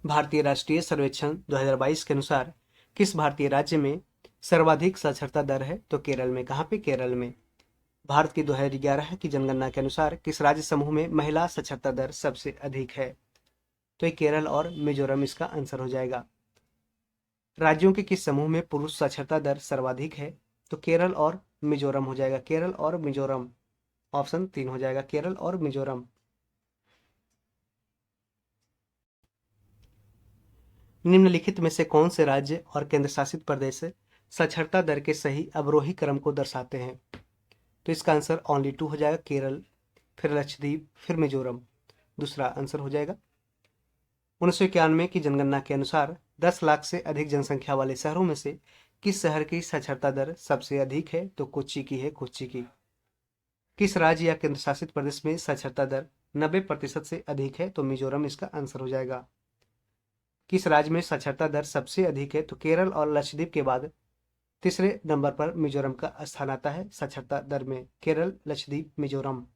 [SPEAKER 1] भारतीय राष्ट्रीय सर्वेक्षण 2022 के अनुसार किस भारतीय राज्य में सर्वाधिक साक्षरता दर है? तो केरल में। कहाँ पे? केरल में। भारत की 2011 की जनगणना के अनुसार किस राज्य समूह में महिला साक्षरता दर सबसे अधिक है? तो ये केरल और मिजोरम इसका आंसर हो जाएगा। राज्यों के किस समूह में पुरुष साक्षरता दर सर्वाधिक है? तो केरल और मिजोरम हो जाएगा, केरल और मिजोरम। ऑप्शन 3 हो जाएगा, केरल और मिजोरम। निम्नलिखित में से कौन से राज्य और केंद्र शासित प्रदेश साक्षरता दर के सही अवरोही क्रम को दर्शाते हैं? तो इसका आंसर ओनली 2 हो जाएगा, केरल, फिर लक्षद्वीप, फिर मिजोरम। दूसरा आंसर हो जाएगा। 1991 की जनगणना के अनुसार 10 लाख से अधिक जनसंख्या वाले शहरों में से किस शहर की साक्षरता दर सबसे अधिक है? तो कोच्चि की है, कोच्चि की। किस राज्य या केंद्र शासित प्रदेश में साक्षरता दर 90% से अधिक है? तो मिजोरम इसका आंसर हो जाएगा। किस राज्य में साक्षरता दर सबसे अधिक है? तो केरल और लक्षद्वीप के बाद तीसरे नंबर पर मिजोरम का स्थान आता है साक्षरता दर में। केरल, लक्षद्वीप, मिजोरम।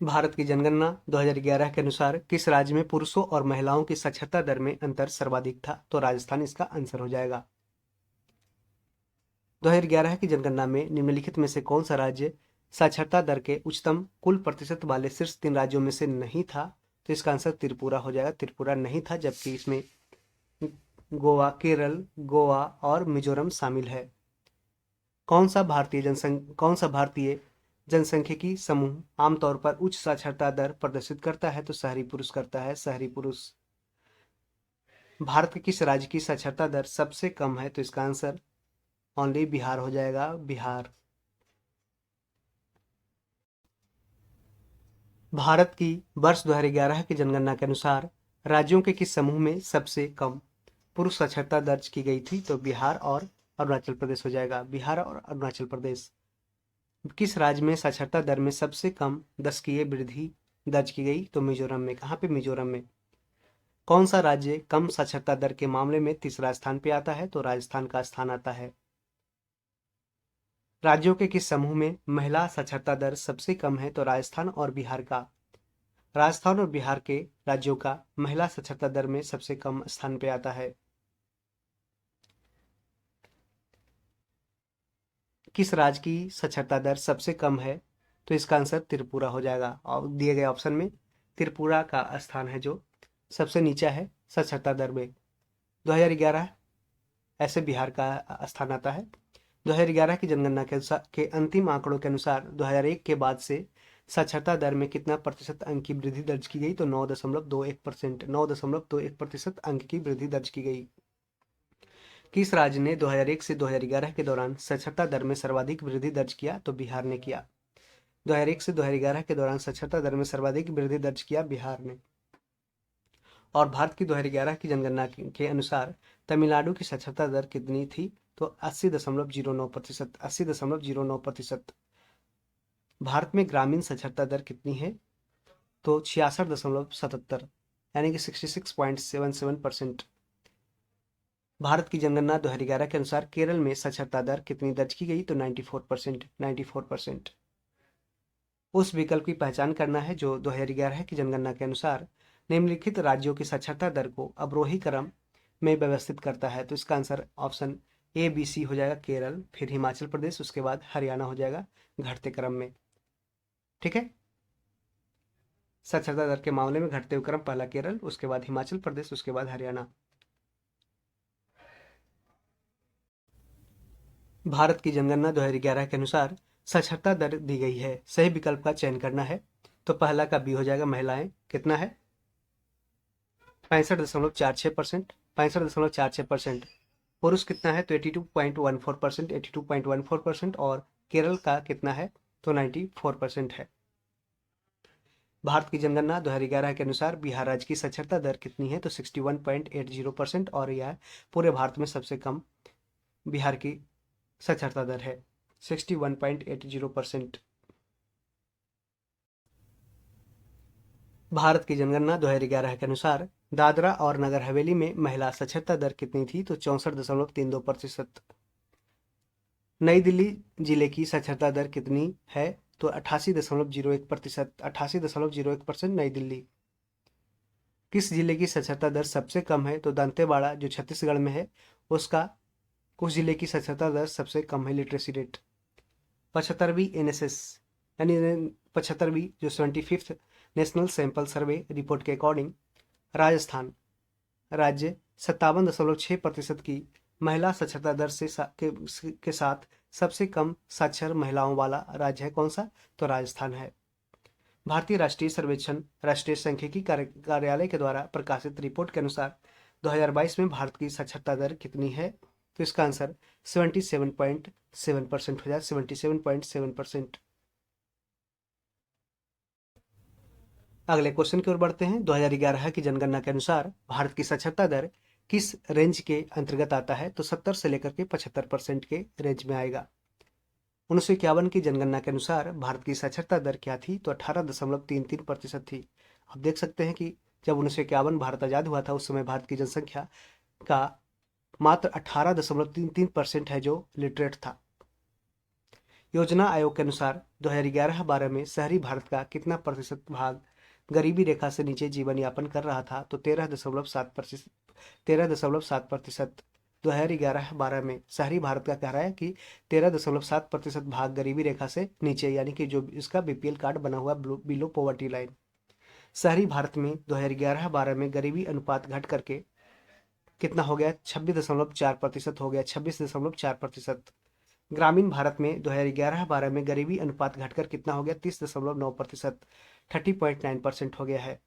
[SPEAKER 1] भारत की जनगणना 2011 के अनुसार किस राज्य में पुरुषों और महिलाओं की साक्षरता दर में अंतर सर्वाधिक था? तो राजस्थान इसका आंसर हो जाएगा। 2011 की जनगणना में निम्नलिखित में से कौन सा राज्य साक्षरता दर के उच्चतम कुल प्रतिशत वाले शीर्ष 3 राज्यों में से नहीं था? तो इसका आंसर त्रिपुरा हो जाएगा। त्रिपुरा नहीं था, जबकि इसमें गोवा, केरल, गोवा और मिजोरम शामिल है। कौन सा भारतीय जनसांख्यिकी समूह आमतौर पर उच्च साक्षरता दर प्रदर्शित करता है? तो शहरी पुरुष करता है, शहरी पुरुष। भारत के किस राज्य की साक्षरता दर सबसे कम है? तो इसका आंसर ओनली बिहार हो जाएगा, बिहार। भारत की वर्ष 2011 की जनगणना के अनुसार राज्यों के किस समूह में सबसे कम पुरुष साक्षरता दर्ज की गई थी? तो बिहार और अरुणाचल प्रदेश हो जाएगा, बिहार और अरुणाचल प्रदेश। किस राज्य में साक्षरता दर में सबसे कम दशकीय वृद्धि दर्ज की गई? तो मिजोरम में। कहाँ पे? मिजोरम में। कौन सा राज्य कम साक्षरता दर के मामले में तीसरा स्थान पे आता है? तो राजस्थान का स्थान आता है। राज्यों के किस समूह में महिला साक्षरता दर सबसे कम है? तो राजस्थान और बिहार का। राजस्थान और बिहार के राज्यों का महिला साक्षरता दर में सबसे कम स्थान पे आता है। किस राज्य की साक्षरता दर सबसे कम है? तो इसका आंसर त्रिपुरा हो जाएगा। और दिए गए ऑप्शन में त्रिपुरा का स्थान है जो सबसे नीचे है साक्षरता दर में। 2011 ऐसे बिहार का स्थान आता है। 2011 की जनगणना के अंतिम आंकड़ों के अनुसार 2001 के बाद से साक्षरता दर में कितना प्रतिशत अंक की वृद्धि दर्ज की गई? तो 9.21%, 9.21% अंक की वृद्धि दर्ज की गई। किस राज्य ने 2001 से 2011 के दौरान साक्षरता दर में सर्वाधिक वृद्धि दर्ज किया? तो बिहार ने किया। 2001 से 2011 के दौरान साक्षरता दर में सर्वाधिक वृद्धि दर्ज किया बिहार ने। और भारत की 2011 की जनगणना के अनुसार तमिलनाडु की साक्षरता दर कितनी थी? तो 80.09%, 80.09%। भारत में ग्रामीण साक्षरता दर कितनी है? तो 66.77, यानी कि 66.77%। भारत की जनगणना 2011 के अनुसार केरल में साक्षरता दर कितनी दर्ज की गई? तो 94%, 94%। उस विकल्प की पहचान करना है जो 2011 की जनगणना के अनुसार निम्नलिखित राज्यों की साक्षरता दर को अवरोही क्रम में व्यवस्थित करता है। तो इसका आंसर ऑप्शन ए, बी, सी हो जाएगा, केरल, फिर हिमाचल प्रदेश, उसके बाद हरियाणा हो जाएगा घटते क्रम में। ठीक है, साक्षरता दर के मामले में घटते हुए क्रम, पहला केरल, उसके बाद हिमाचल प्रदेश, उसके बाद हरियाणा। भारत की जनगणना 2011 के अनुसार साक्षरता दर दी गई है, सही विकल्प का चयन करना है। तो पहला का बी हो जाएगा, महिलाएं कितना है? 65.46%, 65.46%। पुरुष कितना है? तो 82.14%, 82.14%। और केरल का कितना है? तो 94% है। भारत की जनगणना 2011 के अनुसार बिहार राज्य की साक्षरता दर कितनी है? तो 61.80%। और यह पूरे भारत में सबसे कम बिहार की साक्षरता दर है, 61.80%। भारत की जनगणना 2011 के अनुसार दादरा और नगर हवेली में महिला साक्षरता दर कितनी थी? तो 64.32%। नई दिल्ली जिले की साक्षरता दर कितनी है? तो 88.01%, 88.01% नई दिल्ली। किस जिले की साक्षरता दर सबसे कम है? तो दंतेवाड़ा जो छत्तीसगढ़ में है उसका, उस जिले की साक्षरता दर सबसे कम है, लिटरेसी रेट। 75वीं NSS यानी 75वीं जो 75th national sample survey report के अकॉर्डिंग राजस्थान राज्य 57.6% की महिला साक्षरता दर के साथ सबसे कम साक्षर महिलाओं वाला राज्य है। कौन सा? तो राजस्थान है। भारतीय राष्ट्रीय सर्वेक्षण राष्ट्रीय सांख्यिकी कार्यालय के द्वारा प्रकाशित रिपोर्ट के अनुसार 2022 में भारत की साक्षरता दर कितनी है? तो इसका आंसर 77.7% हो जाए, 77.7%। अगले क्वेश्चन की ओर बढ़ते हैं। 2011 की जनगणना के अनुसार भारत की साक्षरता दर किस रेंज के अंतर्गत आता है? तो 70 से लेकर के 75% के रेंज में आएगा। 1951 की जनगणना के अनुसार भारत की साक्षरता दर क्या थी? तो 18.33% थी। आप देख सकते हैं कि जब 1951 भारत आजाद हुआ था उस समय भारत की जनसंख्या का मात्र 18.33% है जो लिटरेट था। योजना आयोग के अनुसार 2011-12 में शहरी भारत का कितना प्रतिशत भाग गरीबी रेखा से नीचे जीवन यापन कर रहा था? तो 13.7%, 13.7%। 2011-12 में शहरी भारत का कह रहा है कि 13.7% भाग गरीबी रेखा से नीचे, यानी कि जो इसका BPL कार्ड बना हुआ बिलो पॉवर्टी लाइन। शहरी भारत में 2011-12 में गरीबी अनुपात घट करके कितना हो गया, 26.4% हो गया, 26.4%। ग्रामीण भारत में 2011-12 में गरीबी अनुपात घटकर कितना हो गया, 30.9%, 30.9% हो गया है।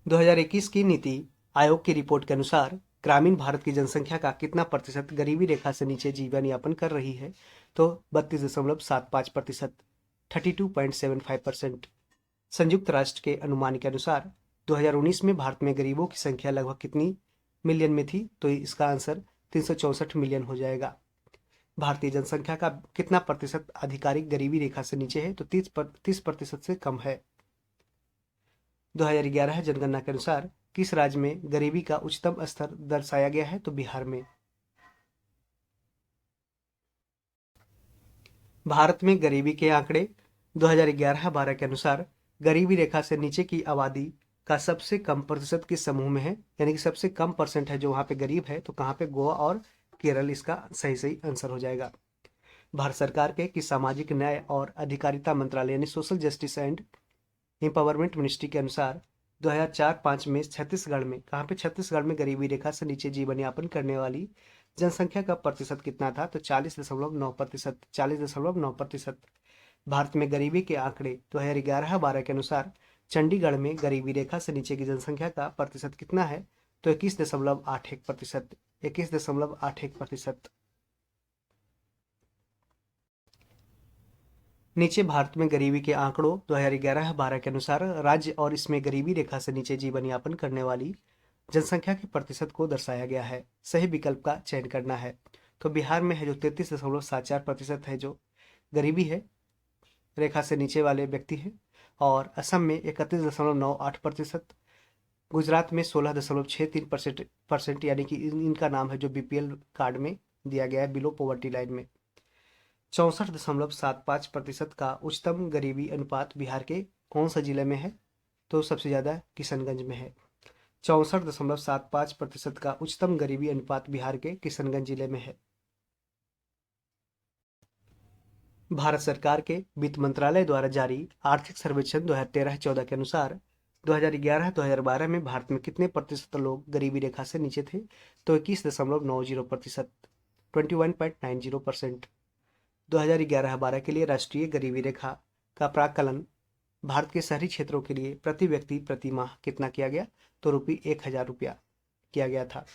[SPEAKER 1] 2021 की नीति आयोग की रिपोर्ट के अनुसार ग्रामीण भारत की जनसंख्या का कितना प्रतिशत गरीबी रेखा से नीचे जीवन यापन कर रही है, तो 32.75%, 32.75%। संयुक्त राष्ट्र के अनुमान के अनुसार 2019 में भारत में गरीबों की संख्या लगभग कितनी मिलियन में थी, तो इसका आंसर 364 मिलियन हो जाएगा। भारतीय जनसंख्या का कितना प्रतिशत आधिकारिक गरीबी रेखा से नीचे है, तो 30% से कम है। 2011 जनगणना के अनुसार किस राज्य में गरीबी का उच्चतम स्तर दर्शाया गया है, तो बिहार में। भारत में गरीबी के आंकड़े 2011-12 के अनुसार गरीबी रेखा से नीचे की आबादी का सबसे कम प्रतिशत किस समूह में है, यानी कि सबसे कम परसेंट है जो वहां पे गरीब है, तो कहां पे, गोवा और केरल इसका सही आंसर हो जाएगा। भारत सरकार के कि सामाजिक न्याय और अधिकारिता मंत्रालय यानी social justice and empowerment ministry के अनुसार 2004-5 में छत्तीसगढ़ में, कहाँ पे, छत्तीसगढ़ में गरीबी रेखा से नीचे जीवन यापन करने वाली जनसंख्या का प्रतिशत कितना था, तो 40.9%, 40.9%। भारत में गरीबी के आंकड़े 2011-12 के अनुसार चंडीगढ़ में गरीबी रेखा से नीचे की जनसंख्या का प्रतिशत कितना है, तो 21.81%, 21.81%। नीचे भारत में गरीबी के आंकड़ों 2011-12 के अनुसार राज्य और इसमें गरीबी रेखा से नीचे जीवन यापन करने वाली जनसंख्या के प्रतिशत को दर्शाया गया है। सही विकल्प का चयन करना है। तो बिहार में है जो 33.74% है जो गरीबी है रेखा से नीचे वाले व्यक्ति हैं, और असम में 31.98%, गुजरात में 16.63% यानी कि इनका नाम है जो बीपीएल कार्ड में दिया गया है, बिलो पॉवर्टी लाइन में। 64.75% का उच्चतम गरीबी अनुपात बिहार के कौन सा जिले में है, तो सबसे ज़्यादा किशनगंज में है। 64.75% का उच्चतम गरीबी अनुपात बिहार के किशनगंज जिले में है। भारत सरकार के वित्त मंत्रालय द्वारा जारी आर्थिक सर्वेक्षण 2013-14 के अनुसार 2011-2012 में भारत में कितने प्रतिशत लोग गरीबी रेखा से नीचे थे, तो 21.90%, 21.90%। 2011-12 के लिए राष्ट्रीय गरीबी रेखा का प्राकलन भारत के शहरी क्षेत्रों के लिए प्रति व्यक्ति प्रति माह कितना किया गया, तो ₹1000 किया गया था।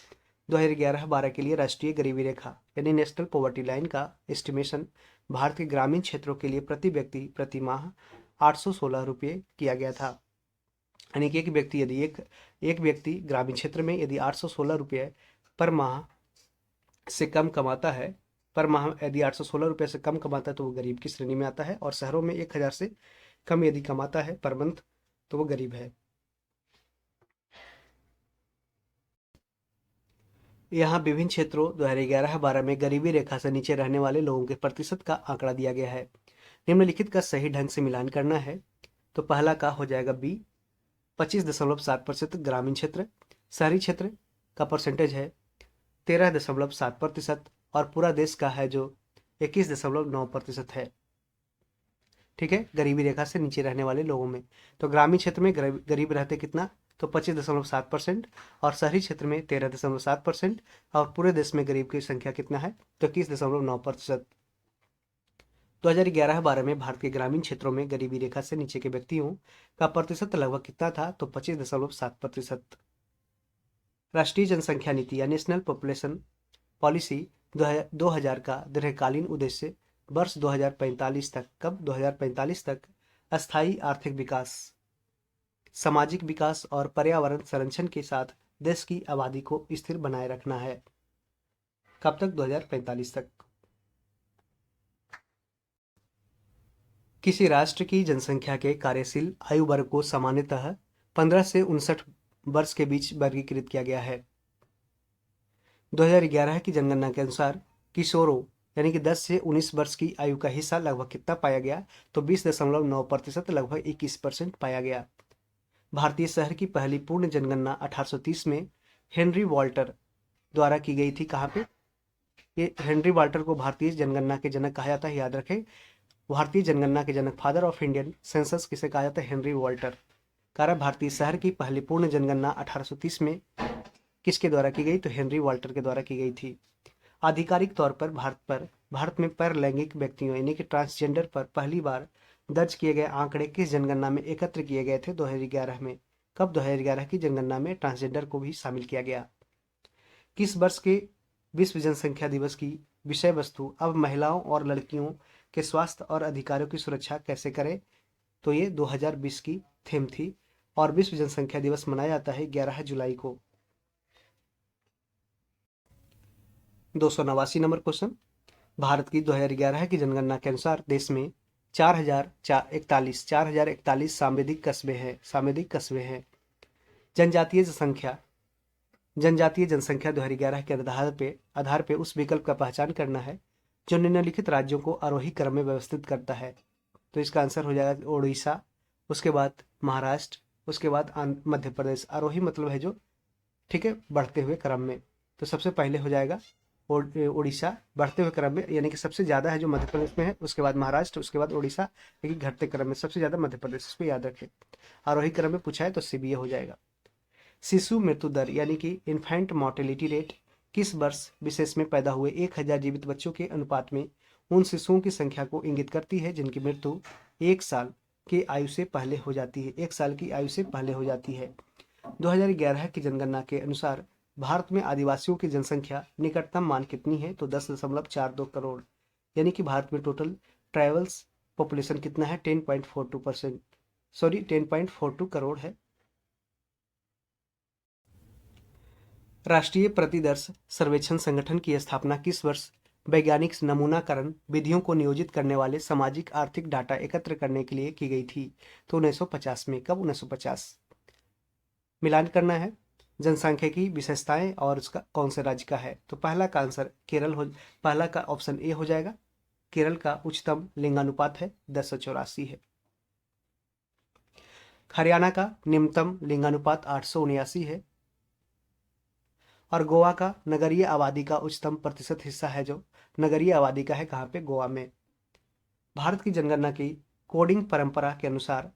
[SPEAKER 1] 2011-12 के लिए राष्ट्रीय गरीबी रेखा यानी नेशनल पॉवर्टी लाइन का एस्टिमेशन भारत के ग्रामीण क्षेत्रों के लिए प्रति व्यक्ति प्रति माह ₹816 किया गया था। यानी कि एक व्यक्ति ग्रामीण क्षेत्र में यदि ₹816 पर माह से कम कमाता है, पर माह यदि ₹816 से कम कमाता है तो वो गरीब की श्रेणी में आता है, और शहरों में 1000 से कम यदि कमाता है पर मंथ तो वो गरीब है। यहाँ विभिन्न क्षेत्रों 2011-12 में गरीबी रेखा से नीचे रहने वाले लोगों के प्रतिशत का आंकड़ा दिया गया है। निम्नलिखित का सही ढंग से मिलान करना है। तो पहला का हो जाएगा बी, 25.7% ग्रामीण क्षेत्र, शहरी क्षेत्र का परसेंटेज है 13.7%, और पूरा देश का है जो 21.9% है। ठीक है, गरीबी रेखा से नीचे रहने वाले लोगों में तो ग्रामीण क्षेत्र में गरीब रहते कितना, तो 25.7%, और शहरी क्षेत्र में 13.7%, और पूरे देश में गरीब की संख्या कितना है, तो 21.9%। 2011-12 में भारत के ग्रामीण क्षेत्रों में गरीबी रेखा से नीचे के व्यक्तियों का प्रतिशत लगभग कितना था, तो 25.7%। राष्ट्रीय जनसंख्या नीति या नेशनल पॉपुलेशन पॉलिसी 2000 का दीर्घकालीन उद्देश्य वर्ष 2045 तक, कब, 2045 तक अस्थायी आर्थिक विकास, सामाजिक विकास और पर्यावरण संरक्षण के साथ देश की आबादी को स्थिर बनाए रखना है। कब तक, 2045 तक। किसी राष्ट्र की जनसंख्या के कार्यशील आयु वर्ग को सामान्यतः 15 से 59 वर्ष के बीच वर्गीकृत किया गया है। 2011 की जनगणना के अनुसार किशोरों यानी कि 10 से 19 वर्ष की आयु का हिस्सा लगभग कितना पाया गया, तो 20.9%, लगभग 21% पाया गया। भारतीय शहर की पहली पूर्ण जनगणना 1830 में हेनरी वॉल्टर द्वारा की गई थी। कहाँ पे, ये हेनरी वॉल्टर को भारतीय जनगणना के जनक कहा जाता है, याद रखें। भारतीय जनगणना के जनक, फादर ऑफ इंडियन सेंसस किसे कहा जाता है? Henry Walter. कारण भारतीय शहर की पहली पूर्ण जनगणना 1830 में किसके द्वारा की गई? तो हेनरी वॉल्टर के द्वारा की गई थी। आधिकारिक तौर पर भारत में पर लैंगिक व्यक्तियों यानी कि ट्रांसजेंडर पर पहली बार दर्ज किए गए आंकड़े किस जनगणना में एकत्र किए गए थे? 2011 में। कब? 2011 की जनगणना में ट्रांसजेंडर को भी शामिल किया गया। किस वर्ष के विश्व जनसंख्या दिवस की विषय वस्तु अब महिलाओं और लड़कियों के स्वास्थ्य और अधिकारों की सुरक्षा कैसे करें? तो ये 2020 की थीम थी और विश्व जनसंख्या दिवस मनाया जाता है 11 जुलाई को। 289 नंबर क्वेश्चन, भारत की 2011 की जनगणना के अनुसार देश में 4041 सामेदिक कस्बे हैं। जनजातीय जनसंख्या 2011 के आधार पे उस विकल्प का पहचान करना है जो निम्नलिखित राज्यों को आरोही क्रम में व्यवस्थित करता है। तो इसका आंसर हो जाएगा उड़ीसा, उसके बाद महाराष्ट्र, उसके बाद मध्य प्रदेश। आरोही मतलब है जो, ठीक है, बढ़ते हुए क्रम में। तो सबसे पहले हो जाएगा उड़ीसा बढ़ते हुए क्रम में, यानी कि सबसे ज़्यादा है जो मध्य प्रदेश में है, उसके बाद महाराष्ट्र, उसके बाद उड़ीसा, लेकिन घटते क्रम में सबसे ज़्यादा मध्य प्रदेश। इसको याद रखें। आरोही क्रम में पूछा है तो सी बी ए हो जाएगा। शिशु मृत्यु दर यानी कि इन्फेंट मोर्टेलिटी रेट किस वर्ष विशेष में पैदा हुए 1000 जीवित बच्चों के अनुपात में उन शिशुओं की संख्या को इंगित करती है जिनकी मृत्यु 1 साल की आयु से पहले हो जाती है? 1 साल की आयु से पहले हो जाती है। 2011 की जनगणना के अनुसार भारत में आदिवासियों की जनसंख्या निकटतम मान कितनी है? तो 10.42 करोड़, यानी कि भारत में टोटल ट्राइबल्स पॉपुलेशन कितना है? 10.42%, सॉरी 10.42 करोड़ है। राष्ट्रीय प्रतिदर्श सर्वेक्षण संगठन की स्थापना किस वर्ष वैज्ञानिक नमूनाकरण विधियों को नियोजित करने वाले सामाजिक आर्थिक डाटा एकत्र करने के लिए की गई थी? तो 1950 में। कब? 1950। मिलान करना है जनसांख्यिकी विशेषताएं और उसका कौन से राज्य का है। तो पहला का आंसर केरल हो, पहला का ऑप्शन ए हो जाएगा। केरल का उच्चतम लिंगानुपात है 1084 है। हरियाणा का निम्नतम लिंगानुपात 879 है। और गोवा का नगरीय आबादी का उच्चतम प्रतिशत हिस्सा है जो नगरीय आबादी का है, कहाँ पे? गोवा में। भारत की जनगणना की कोडिंग परंपरा के अनुसार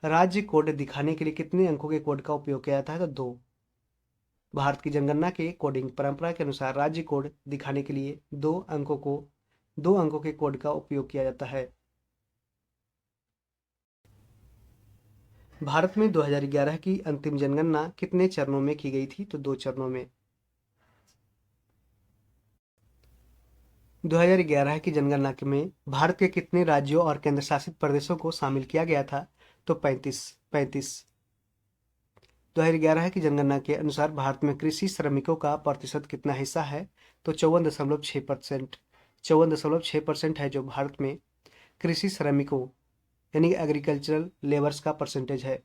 [SPEAKER 1] राज्य कोड दिखाने के लिए कितने अंकों के कोड का उपयोग किया जाता है? तो 2। भारत की जनगणना के कोडिंग परंपरा के अनुसार राज्य कोड दिखाने के लिए 2 अंकों के कोड का उपयोग किया जाता है। भारत में 2011 की अंतिम जनगणना कितने चरणों में की गई थी? तो 2 चरणों में। 2011 की जनगणना में भारत के कितने राज्यों और केंद्र शासित प्रदेशों को शामिल किया गया था? तो 35। 2011 की जनगणना के अनुसार भारत में कृषि श्रमिकों का प्रतिशत कितना हिस्सा है? तो 54.6%। 54.6% है जो भारत में कृषि श्रमिकों यानी एग्रीकल्चरल लेबर्स का परसेंटेज है।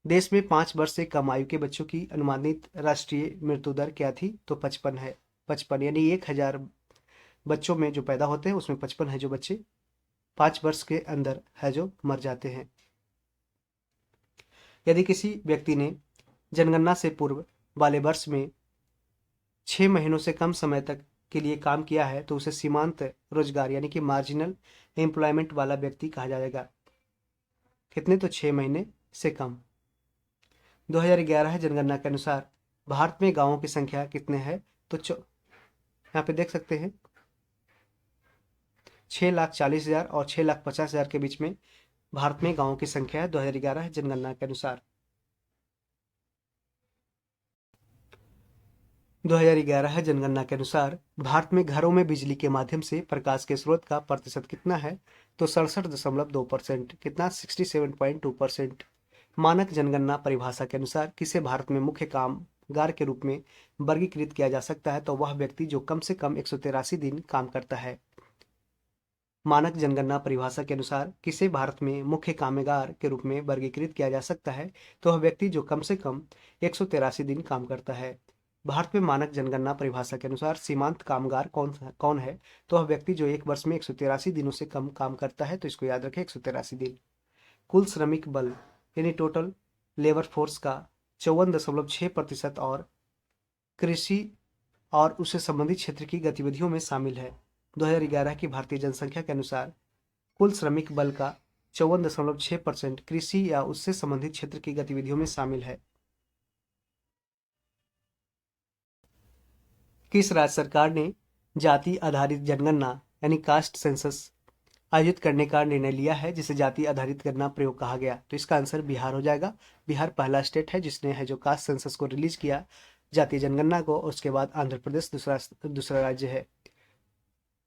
[SPEAKER 1] देश में 5 वर्ष से कम आयु के बच्चों की अनुमानित राष्ट्रीय मृत्यु दर क्या थी? तो 55 है। 55 यानी 1000 बच्चों में जो पैदा होते हैं उसमें 55 है जो बच्चे 5 वर्ष के अंदर है जो मर जाते हैं। यदि किसी व्यक्ति ने जनगणना से पूर्व वाले वर्ष में 6 महीनों से कम समय तक के लिए काम किया है तो उसे सीमांत रोजगार यानी कि मार्जिनल एम्प्लॉयमेंट वाला व्यक्ति कहा जाएगा। कितने? तो 6 महीने से कम। 2011 जनगणना के अनुसार भारत में गांवों की संख्या कितने है? तो यहाँ पे देख सकते हैं 6,40,000 और 6,50,000 के बीच में भारत में गांवों की संख्या है 2011 जनगणना के अनुसार। 2011 जनगणना के अनुसार भारत में घरों में बिजली के माध्यम से प्रकाश के स्रोत का प्रतिशत कितना है? तो 67.2%। कितना? 67.2%। मानक जनगणना परिभाषा के अनुसार किसे भारत में मुख्य कामगार के रूप में वर्गीकृत किया जा सकता है? तो वह व्यक्ति जो कम से कम 183 दिन काम करता है। मानक जनगणना परिभाषा के अनुसार किसे भारत में मुख्य कामगार के रूप में वर्गीकृत किया जा सकता है? तो वह व्यक्ति जो कम से कम 183 दिन काम करता है। भारत में मानक जनगणना परिभाषा के अनुसार सीमांत कामगार कौन है? तो वह व्यक्ति जो एक वर्ष में 183 दिनों से कम काम करता है। तो इसको याद रखें, 183 दिन। कुल श्रमिक बल यानी टोटल लेबर फोर्स का 54.6% और कृषि और उससे संबंधित क्षेत्र की गतिविधियों में शामिल है। 2011 की भारतीय जनसंख्या के अनुसार कुल श्रमिक बल का 54.6% कृषि या उससे संबंधित क्षेत्र की गतिविधियों में शामिल है। किस राज्य सरकार ने जाति आधारित जनगणना यानी कास्ट सेंसस आयोजित करने का निर्णय लिया है, जिसे जाति आधारित गणना प्रयोग कहा गया? तो इसका आंसर बिहार हो जाएगा। बिहार पहला स्टेट है जिसने है जो कास्ट सेंसस को रिलीज किया, जातीय जनगणना को। उसके बाद आंध्र प्रदेश दूसरा राज्य है।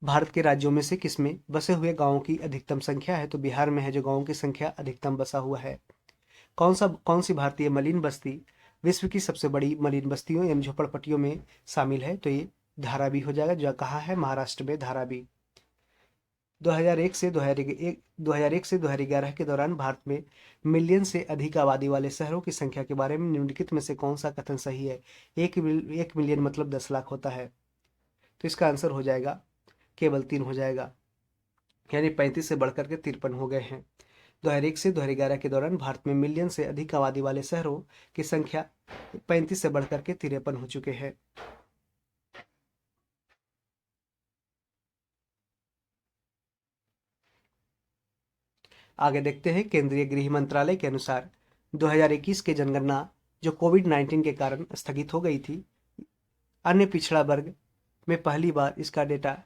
[SPEAKER 1] भारत के राज्यों में से किसमें बसे हुए गांवों की अधिकतम संख्या है? तो बिहार में है जो गांवों की संख्या अधिकतम बसा हुआ है। कौन सी भारतीय मलिन बस्ती विश्व की सबसे बड़ी मलिन बस्तियों एवं झोपड़पट्टियों में शामिल है? तो ये धारावी हो जाएगा, जो कहाँ है? महाराष्ट्र में धारावी। 2001 से 2011 के दौरान भारत में मिलियन से अधिक आबादी वाले शहरों की संख्या के बारे में निम्नलिखित में से कौन सा कथन सही है? एक मिलियन मतलब 10 लाख होता है। तो इसका आंसर हो जाएगा केवल 3 हो जाएगा, यानी 35 से बढ़कर के 53 हो गए हैं। 2001 से 2011 के दौरान भारत में मिलियन से अधिक आबादी वाले शहरों की संख्या 35 से बढ़कर के 53 हो चुके हैं। आगे देखते हैं। केंद्रीय गृह मंत्रालय के अनुसार 2021 के जनगणना जो कोविड-19 के कारण स्थगित हो गई थी, अन्य पिछड़ा वर्ग में पहली बार इसका डेटा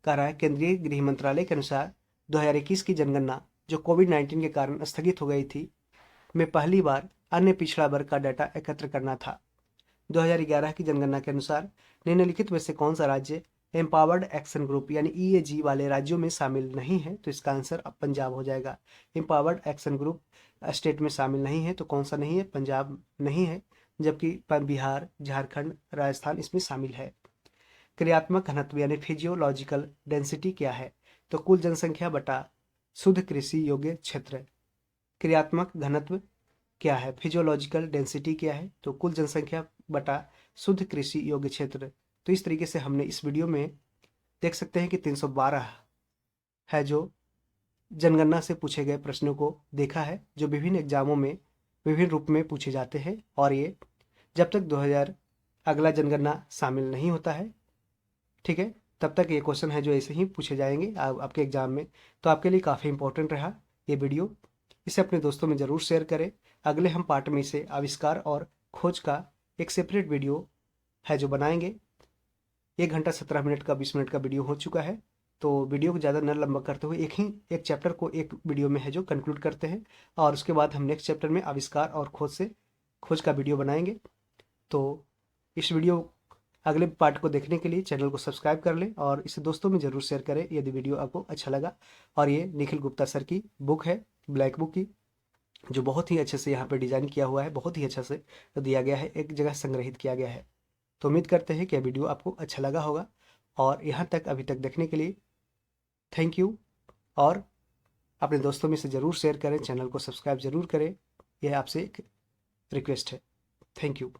[SPEAKER 1] कह रहा है। केंद्रीय गृह मंत्रालय के अनुसार 2021 की जनगणना जो कोविड-19 के कारण स्थगित हो गई थी, में पहली बार अन्य पिछड़ा वर्ग का डाटा एकत्र करना था। 2011 की जनगणना के अनुसार निम्नलिखित में से कौन सा राज्य एम्पावर्ड एक्शन ग्रुप यानी ईएजी वाले राज्यों में शामिल नहीं है? तो इसका आंसर अब पंजाब हो जाएगा। एम्पावर्ड एक्शन ग्रुप स्टेट में शामिल नहीं है, तो कौन सा नहीं है? पंजाब नहीं है, जबकि बिहार, झारखंड, राजस्थान इसमें शामिल है। क्रियात्मक घनत्व यानी फिजियोलॉजिकल डेंसिटी क्या है? तो कुल जनसंख्या बटा शुद्ध कृषि योग्य क्षेत्र। क्रियात्मक घनत्व क्या है? फिजियोलॉजिकल डेंसिटी क्या है? तो कुल जनसंख्या बटा शुद्ध कृषि योग्य क्षेत्र। तो इस तरीके से हमने इस वीडियो में देख सकते हैं कि 312 है जो जनगणना से पूछे गए प्रश्नों को देखा है, जो विभिन्न एग्जामों में विभिन्न रूप में पूछे जाते हैं। और ये जब तक 2000 अगला जनगणना शामिल नहीं होता है, ठीक है, तब तक ये क्वेश्चन है जो ऐसे ही पूछे जाएंगे आपके एग्जाम में। तो आपके लिए काफ़ी इंपॉर्टेंट रहा ये वीडियो। इसे अपने दोस्तों में ज़रूर शेयर करें। अगले हम पार्ट में इसे आविष्कार और खोज का एक सेपरेट वीडियो है जो बनाएंगे। 1 घंटा 17 मिनट का 20 मिनट का वीडियो हो चुका है, तो वीडियो को ज़्यादा न लंबा करते हुए एक चैप्टर को एक वीडियो में है जो कंक्लूड करते हैं, और उसके बाद हम नेक्स्ट चैप्टर में आविष्कार और खोज का वीडियो बनाएंगे। तो इस वीडियो अगले पार्ट को देखने के लिए चैनल को सब्सक्राइब कर लें और इसे दोस्तों में ज़रूर शेयर करें यदि वीडियो आपको अच्छा लगा। और ये निखिल गुप्ता सर की बुक है, ब्लैक बुक की, जो बहुत ही अच्छे से यहाँ पे डिज़ाइन किया हुआ है, बहुत ही अच्छा से दिया गया है, एक जगह संग्रहित किया गया है। तो उम्मीद करते हैं कि यह वीडियो आपको अच्छा लगा होगा, और यहाँ तक अभी तक देखने के लिए थैंक यू। और अपने दोस्तों में से ज़रूर शेयर करें, चैनल को सब्सक्राइब ज़रूर करें, यह आपसे एक रिक्वेस्ट है। Thank you.